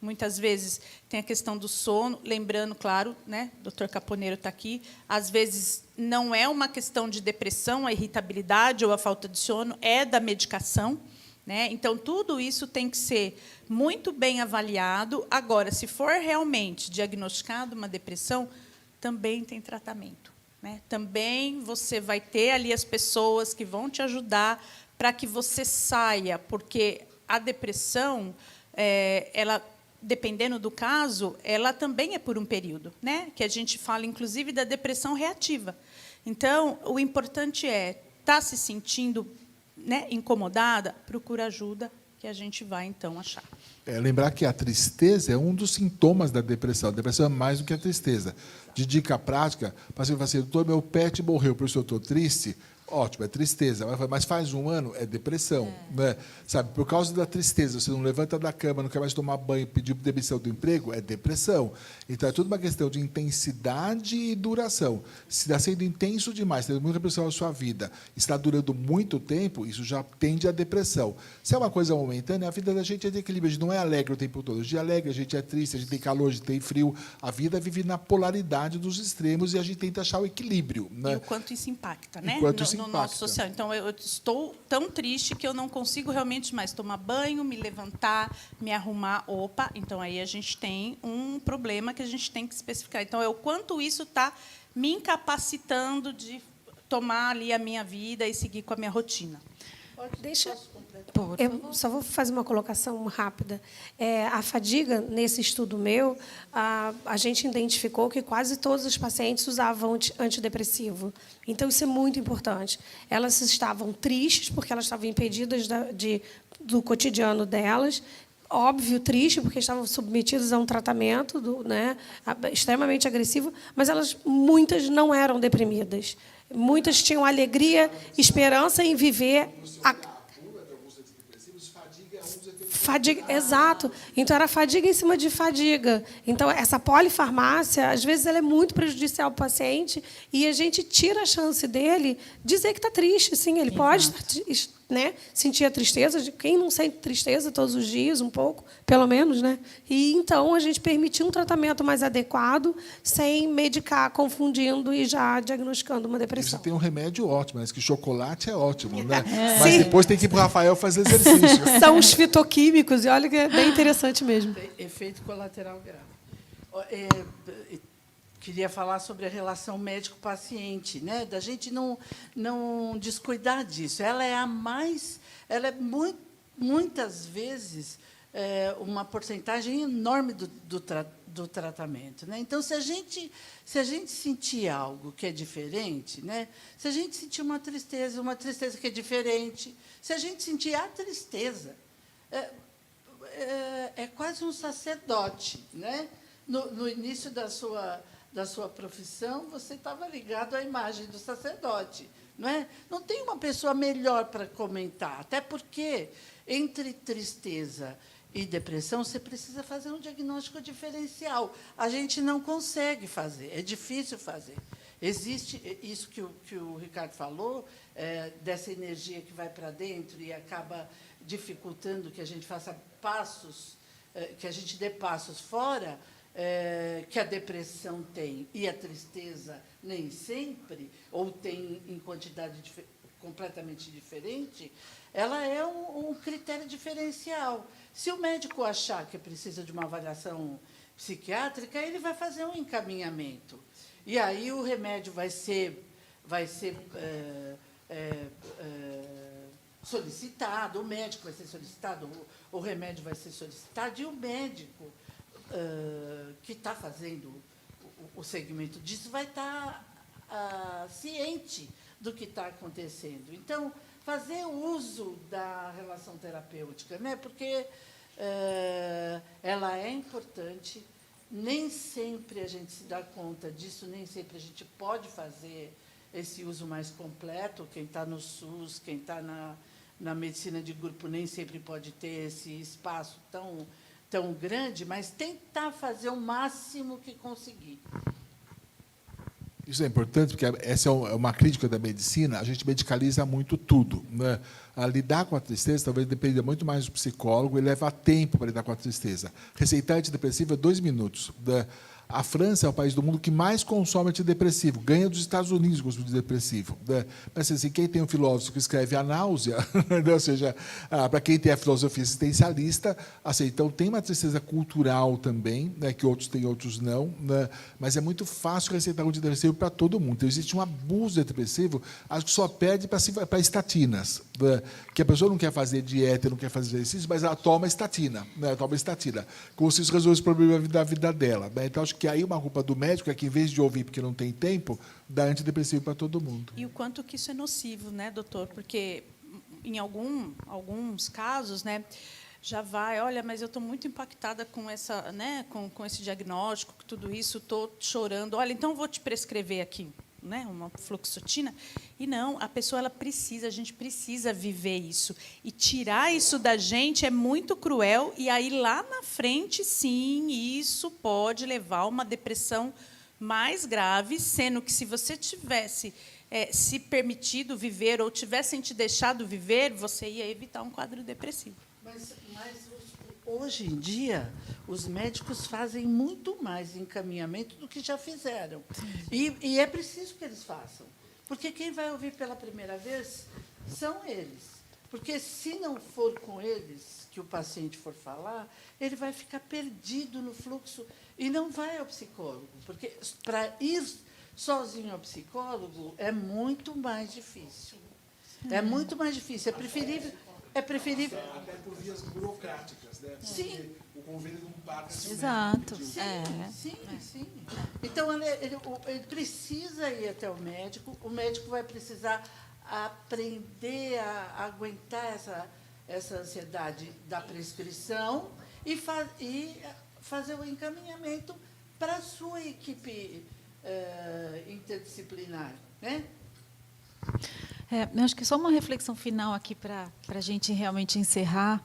muitas vezes tem a questão do sono, lembrando, claro, né, o Dr. Caponeiro está aqui, às vezes não é uma questão de depressão, a irritabilidade ou a falta de sono, é da medicação, né? Então, tudo isso tem que ser muito bem avaliado. Agora, se for realmente diagnosticado uma depressão, também tem tratamento, né? Também você vai ter ali as pessoas que vão te ajudar para que você saia, porque a depressão, ela, dependendo do caso, ela também é por um período, né? Que a gente fala, inclusive, da depressão reativa. Então, o importante é estar se sentindo, né, incomodada, procura ajuda, que a gente vai, então, achar. Lembrar que a tristeza é um dos sintomas da depressão. A depressão é mais do que a tristeza. De dica prática, o paciente fala assim, doutor, meu pet morreu, por isso eu estou triste. Ótimo, é tristeza. Mas faz um ano, é depressão. Né? Sabe, por causa da tristeza, você não levanta da cama, não quer mais tomar banho, pedir demissão do emprego, é depressão. Então, é tudo uma questão de intensidade e duração. Se está sendo intenso demais, tendo muita pressão na sua vida, está durando muito tempo, isso já tende à depressão. Se é uma coisa momentânea, a vida da gente é de equilíbrio. A gente não é alegre o tempo todo. A gente é alegre, a gente é triste, a gente tem calor, a gente tem frio. A vida vive na polaridade dos extremos e a gente tenta achar o equilíbrio. Né? E o quanto isso impacta, né? No nosso social. Então, eu estou tão triste que eu não consigo realmente mais tomar banho, me levantar, me arrumar. Opa, então aí a gente tem um problema que a gente tem que especificar. Então, é o quanto isso está me incapacitando de tomar ali a minha vida e seguir com a minha rotina. Eu só vou fazer uma colocação rápida. A fadiga, nesse estudo meu, a gente identificou que quase todos os pacientes usavam antidepressivo. Então, isso é muito importante. Elas estavam tristes, porque elas estavam impedidas do cotidiano delas. Óbvio, triste, porque estavam submetidas a um tratamento extremamente agressivo, mas muitas não eram deprimidas. Muitas tinham alegria, esperança em viver fadiga, exato. Então, era fadiga em cima de fadiga. Então, essa polifarmácia, às vezes, ela é muito prejudicial para o paciente e a gente tira a chance dele dizer que está triste. Sim, ele pode sentir a tristeza. Quem não sente tristeza todos os dias, um pouco, pelo menos, né? E, então, a gente permitir um tratamento mais adequado, sem medicar, confundindo e já diagnosticando uma depressão. Você tem um remédio ótimo, mas que chocolate é ótimo, né? Mas depois tem que ir para o Rafael fazer exercício. São os fitoquímicos, e olha que é bem interessante mesmo. Efeito colateral grave. Queria falar sobre a relação médico-paciente, né? Da gente não descuidar disso. Ela é muitas vezes uma porcentagem enorme do tratamento, né? Então, se a gente sentir algo que é diferente, né? Se a gente sentir uma tristeza que é diferente, se a gente sentir a tristeza, é quase um sacerdote, né? No início da sua profissão, você estava ligado à imagem do sacerdote, não é? Não tem uma pessoa melhor para comentar, até porque entre tristeza e depressão você precisa fazer um diagnóstico diferencial. A gente não consegue fazer, é difícil fazer. Existe isso que o Ricardo falou, dessa energia que vai para dentro e acaba dificultando que a gente faça passos, que a gente dê passos fora, que a depressão tem e a tristeza nem sempre, ou tem em quantidade completamente diferente, ela é um critério diferencial. Se o médico achar que precisa de uma avaliação psiquiátrica, ele vai fazer um encaminhamento. E aí o remédio vai ser solicitado, o médico vai ser solicitado, o remédio vai ser solicitado, e o médico que está fazendo o segmento disso vai estar ciente do que está acontecendo. Então, fazer uso da relação terapêutica, né? Porque ela é importante, nem sempre a gente se dá conta disso, nem sempre a gente pode fazer esse uso mais completo. Quem está no SUS, quem está na medicina de grupo, nem sempre pode ter esse espaço tão grande, mas tentar fazer o máximo que conseguir. Isso é importante, porque essa é uma crítica da medicina. A gente medicaliza muito tudo, né? A lidar com a tristeza talvez dependa muito mais do psicólogo e leva tempo para lidar com a tristeza. Receitar antidepressivo é 2 minutos. A França é o país do mundo que mais consome antidepressivo, ganha dos Estados Unidos com o antidepressivo. Mas, assim, quem tem um filósofo que escreve a náusea, ou seja, para quem tem a filosofia existencialista, assim, então tem uma tristeza cultural também, né, que outros têm, outros não, né, mas é muito fácil receitar um antidepressivo para todo mundo. Então, existe um abuso de antidepressivo, acho que só perde para estatinas, né, que a pessoa não quer fazer dieta, não quer fazer exercício, mas ela toma estatina, né, como se isso resolvesse o problema da vida dela, né? Então, acho que aí uma culpa do médico é que, em vez de ouvir porque não tem tempo, dá antidepressivo para todo mundo. E o quanto que isso é nocivo, né, doutor? Porque, em alguns casos, né, já vai, olha, mas eu estou muito impactada com essa, né, com esse diagnóstico, com tudo isso, estou chorando. Olha, então vou te prescrever aqui, né, uma fluoxetina. E não, a pessoa a gente precisa viver isso. E tirar isso da gente é muito cruel, e aí lá na frente, sim, isso pode levar a uma depressão mais grave, sendo que, se você tivesse se permitido viver ou tivessem te deixado viver, você ia evitar um quadro depressivo. Mas hoje em dia, os médicos fazem muito mais encaminhamento do que já fizeram. E é preciso que eles façam. Porque quem vai ouvir pela primeira vez são eles. Porque, se não for com eles que o paciente for falar, ele vai ficar perdido no fluxo e não vai ao psicólogo. Porque, para ir sozinho ao psicólogo, é muito mais difícil. É muito mais difícil. É preferível. Até por vias burocráticas, né? Sim. O convênio não paga. Exato. Sim. Então, ele precisa ir até o médico vai precisar aprender a aguentar essa ansiedade da prescrição e fazer o encaminhamento para a sua equipe interdisciplinar, né? Eu acho que só uma reflexão final aqui para a gente realmente encerrar.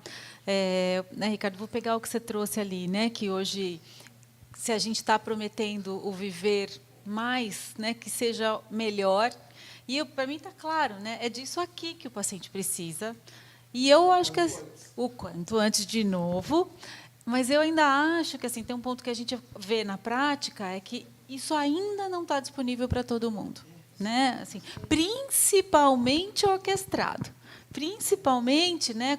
Né, Ricardo, vou pegar o que você trouxe ali, né, que hoje, se a gente está prometendo o viver mais, né, que seja melhor, e para mim está claro, né, é disso aqui que o paciente precisa. E eu acho que o quanto antes, de novo, mas eu ainda acho que, assim, tem um ponto que a gente vê na prática, é que isso ainda não está disponível para todo mundo. Né? Assim, principalmente orquestrado, principalmente, né,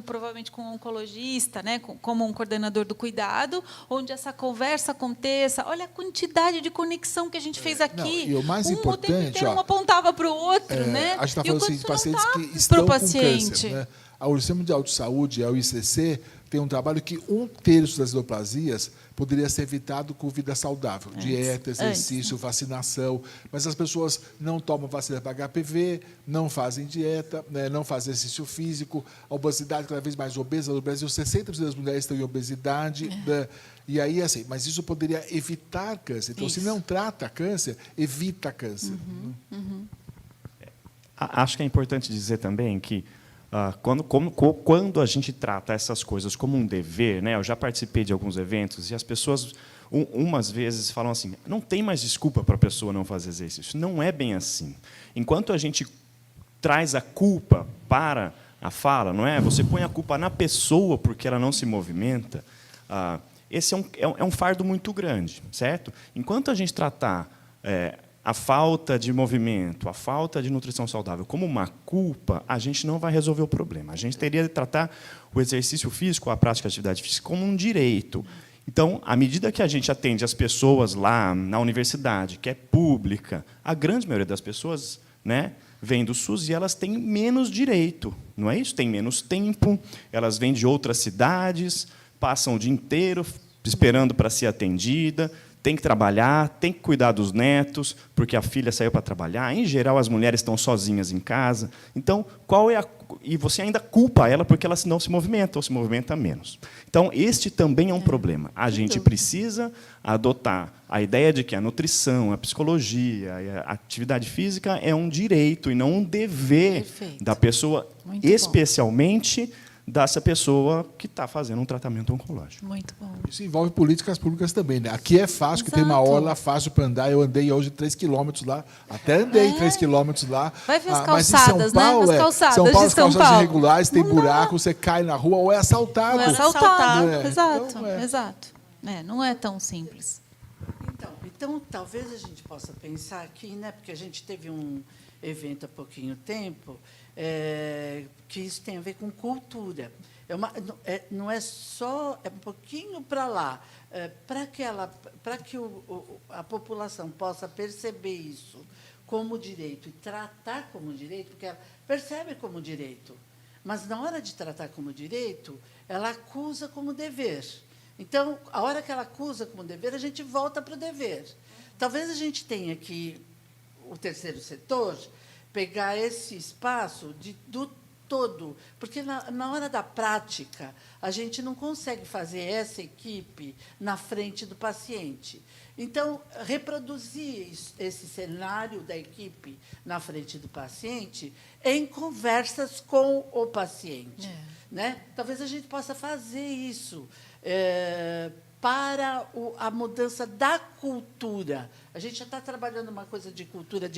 provavelmente com um oncologista, né, como um coordenador do cuidado, onde essa conversa aconteça. Olha a quantidade de conexão que a gente fez aqui. Não, e o mais importante, o tempo inteiro, um apontava para o outro, né? A gente está E o falando assim, de pacientes que pro estão com paciente. câncer, né? A Organização Mundial de Saúde, a OICC, tem um trabalho que 1/3 das neoplasias poderia ser evitado com vida saudável. Dieta, exercício, vacinação. Mas as pessoas não tomam vacina para HPV, não fazem dieta, né, não fazem exercício físico. A obesidade cada vez mais obesa. No Brasil, 60% das mulheres estão em obesidade. Né? E aí, assim, mas isso poderia evitar câncer. Então, se não trata câncer, evita câncer. Acho que é importante dizer também que, quando a gente trata essas coisas como um dever, né? Eu já participei de alguns eventos e as pessoas, umas vezes, falam assim: não tem mais desculpa para a pessoa não fazer exercício. Não é bem assim. Enquanto a gente traz a culpa para a fala, não é? Você põe a culpa na pessoa porque ela não se movimenta. Esse é um fardo muito grande, certo? Enquanto a gente tratar a falta de movimento, a falta de nutrição saudável como uma culpa, a gente não vai resolver o problema. A gente teria de tratar o exercício físico, a prática de atividade física, como um direito. Então, à medida que a gente atende as pessoas lá na universidade, que é pública, a grande maioria das pessoas, né, vem do SUS e elas têm menos direito, não é isso? Tem menos tempo, elas vêm de outras cidades, passam o dia inteiro esperando para ser atendida, tem que trabalhar, tem que cuidar dos netos, porque a filha saiu para trabalhar. Em geral, as mulheres estão sozinhas em casa. Então, qual é a... E você ainda culpa ela porque ela não se movimenta, ou se movimenta menos. Então, este também é um problema. A gente precisa adotar a ideia de que a nutrição, a psicologia, a atividade física é um direito e não um dever Perfeito. da pessoa, Muito bom. especialmente dessa pessoa que está fazendo um tratamento oncológico. Muito bom. Isso envolve políticas públicas também, né? Aqui é fácil, que tem uma Exato. orla fácil para andar. Eu andei hoje 3 quilômetros lá, até andei 3 quilômetros lá. Vai ver as Mas em calçadas, São Paulo, né? As calçadas São Paulo, de as São calçadas Paulo. irregulares, tem Não dá. buraco, você cai na rua ou é assaltado. Não é assaltado. assaltado. Não é. Exato, Então, exato. Não é tão simples. Então, talvez a gente possa pensar aqui, né, porque a gente teve um evento há pouquinho tempo, que isso tem a ver com cultura. Não é só, é um pouquinho para lá, para que a população possa perceber isso como direito e tratar como direito, porque ela percebe como direito, mas na hora de tratar como direito, ela acusa como dever. Então, a hora que ela acusa como dever, a gente volta para o dever. Talvez a gente tenha que, o terceiro setor, pegar esse espaço do todo, porque na hora da prática, a gente não consegue fazer essa equipe na frente do paciente. Então, reproduzir esse cenário da equipe na frente do paciente em conversas com o paciente. Né? Talvez a gente possa fazer isso para a mudança da cultura. A gente já está trabalhando uma coisa de cultura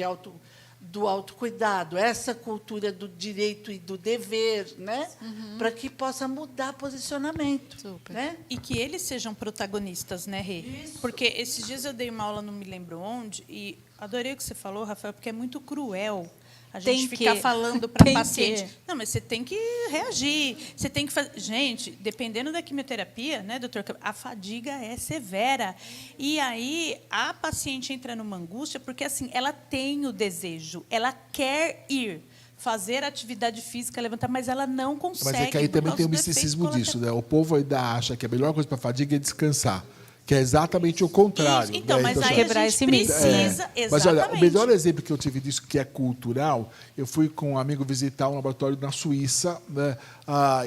do autocuidado, essa cultura do direito e do dever, né? Para que possa mudar posicionamento. Super. Né? E que eles sejam protagonistas, né, Rê? Isso. Porque esses dias eu dei uma aula, não me lembro onde, e adorei o que você falou, Rafael, porque é muito cruel a gente Tem ficar que. falando para Tem paciente. que. Não, mas você tem que reagir. Você tem que fazer. Gente, dependendo da quimioterapia, né, doutor, a fadiga é severa. E aí a paciente entra numa angústia porque assim, ela tem o desejo, ela quer ir fazer atividade física, levantar, mas ela não consegue. Mas é que aí por também causa tem o do efeito misticismo colateral. disso, né? O povo ainda acha que a melhor coisa para a fadiga é descansar, que é exatamente o contrário. Isso, então, né? mas aí quebrar a esse gente mito. precisa... Mas olha, o Exatamente. melhor exemplo que eu tive disso, que é cultural, eu fui com um amigo visitar um laboratório na Suíça, né?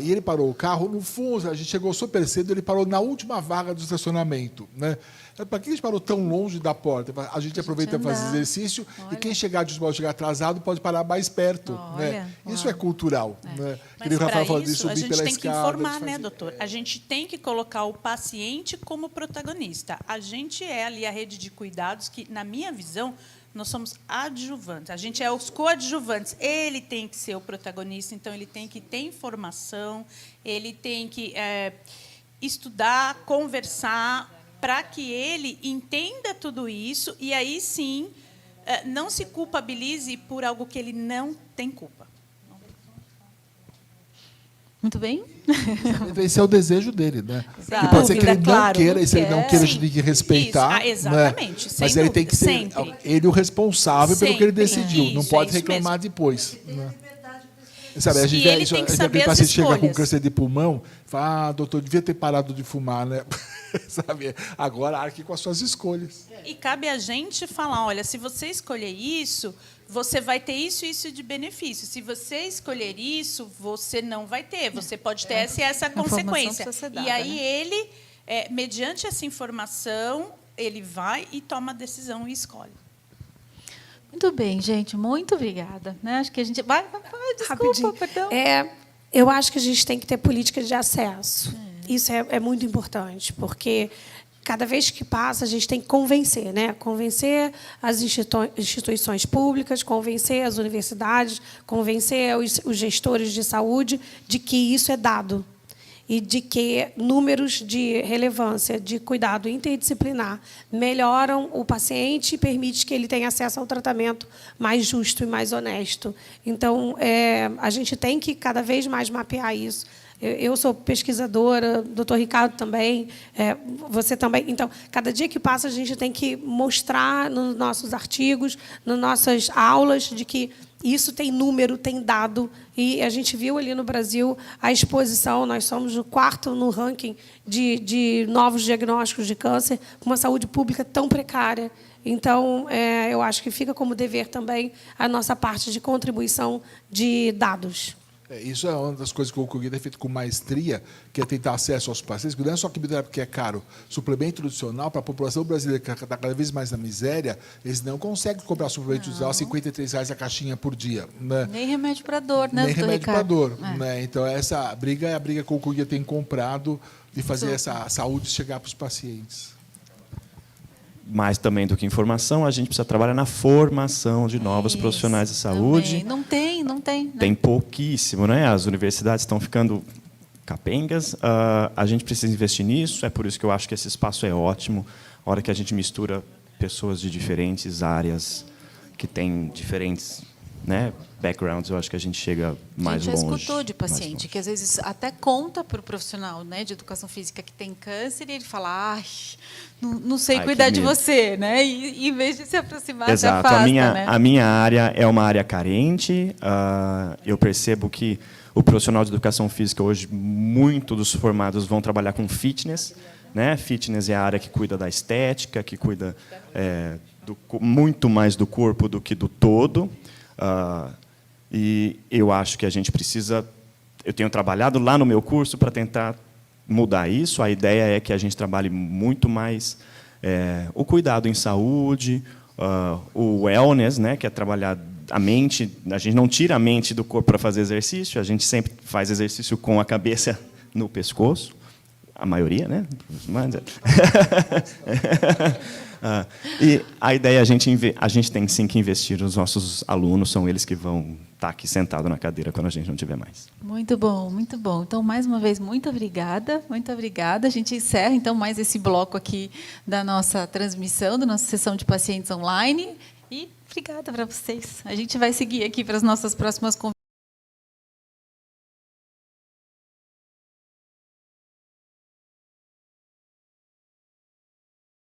E ele parou o carro, no fundo, a gente chegou super cedo, ele parou na última vaga do estacionamento. Né? Para que a gente parou tão longe da porta? A gente aproveita para fazer andar. exercício e quem chegar atrasado pode parar mais perto. Olha, Né? Isso é cultural. Né? Mas nem o Rafael para falou de isso, a subir gente pela tem que escada, informar, de né, fazer- doutor? A gente tem que colocar o paciente como protagonista. A gente é ali a rede de cuidados que, na minha visão, nós somos adjuvantes. A gente é os coadjuvantes. Ele tem que ser o protagonista, então ele tem que ter informação, ele tem que estudar, conversar, para que ele entenda tudo isso e aí sim não se culpabilize por algo que ele não tem culpa. Muito bem. Esse é o desejo dele, né? Exato. E pode ser que ele não Claro, queira, não e se ele não quer. queira, a Sim. gente tem que respeitar. Isso, exatamente, Né? sem Mas ele tem que ser dúvida, sempre. ele o responsável pelo que ele Sempre. decidiu. Não Isso, pode é isso reclamar mesmo. depois. Né? Sabe, a gente E ele tem que saber aquele as paciente chega com escolhas. câncer de pulmão, fala, doutor, devia ter parado de fumar, né? Sabe? Agora arque com as suas escolhas. E cabe a gente falar, olha, se você escolher isso, você vai ter isso e isso de benefício. Se você escolher isso, você não vai ter. Você pode ter essa e essa informação consequência. precisa ser E dada, aí né? ele, mediante essa informação, ele vai e toma a decisão e escolhe. Muito bem, gente. Muito obrigada. Né? Acho que a gente... Vai, desculpa, Rapidinho. perdão. Eu acho que a gente tem que ter políticas de acesso. Isso é muito importante, porque cada vez que passa, a gente tem que convencer, né? Convencer as instituições públicas, convencer as universidades, convencer os gestores de saúde de que isso é dado e de que números de relevância, de cuidado interdisciplinar melhoram o paciente e permite que ele tenha acesso ao tratamento mais justo e mais honesto. Então, a gente tem que cada vez mais mapear isso. Eu sou pesquisadora, doutor Ricardo também, você também. Então, cada dia que passa, a gente tem que mostrar nos nossos artigos, nas nossas aulas, de que isso tem número, tem dado. E a gente viu ali no Brasil a exposição, nós somos o 4º no ranking de novos diagnósticos de câncer, com uma saúde pública tão precária. Então, eu acho que fica como dever também a nossa parte de contribuição de dados. Isso é uma das coisas que o Oncoguia tem feito com maestria, que é tentar acesso aos pacientes, que não é só quimioterapia porque é caro. Suplemento nutricional, para a população brasileira que está cada vez mais na miséria, eles não conseguem comprar suplemento nutricional a R$53 a caixinha por dia. Né? Nem remédio para dor, né, Nem doutor remédio para Ricardo? dor. Né? Então, essa briga é a briga que o Oncoguia tem comprado de fazer essa saúde chegar para os pacientes. Mais também do que informação, a gente precisa trabalhar na formação de novos profissionais de saúde. Também. Não tem. Né? Tem pouquíssimo, né? As universidades estão ficando capengas. A gente precisa investir nisso. É por isso que eu acho que esse espaço é ótimo. A hora que a gente mistura pessoas de diferentes áreas, que têm diferentes, né, backgrounds, eu acho que a gente chega mais longe. A gente já escutou de paciente que às vezes até conta para o profissional, né, de educação física que tem câncer e ele fala, não sei cuidar de você, né? E em vez de se aproximar, se Exato. afasta, A minha área é uma área carente. Eu percebo que o profissional de educação física hoje, muito dos formados vão trabalhar com fitness, né? Fitness é a área que cuida da estética, que cuida muito mais do corpo do que do todo. E eu acho que a gente precisa... Eu tenho trabalhado lá no meu curso para tentar mudar isso. A ideia é que a gente trabalhe muito mais o cuidado em saúde, o wellness, né, que é trabalhar a mente. A gente não tira a mente do corpo para fazer exercício, a gente sempre faz exercício com a cabeça no pescoço. A maioria, né? E a ideia é a gente tem sim que investir. Os nossos alunos são eles que vão estar aqui sentados na cadeira quando a gente não tiver mais. Muito bom, muito bom. Então, mais uma vez, muito obrigada, muito obrigada. A gente encerra, então, mais esse bloco aqui da nossa transmissão, da nossa sessão de pacientes online. E obrigada para vocês. A gente vai seguir aqui para as nossas próximas conversas.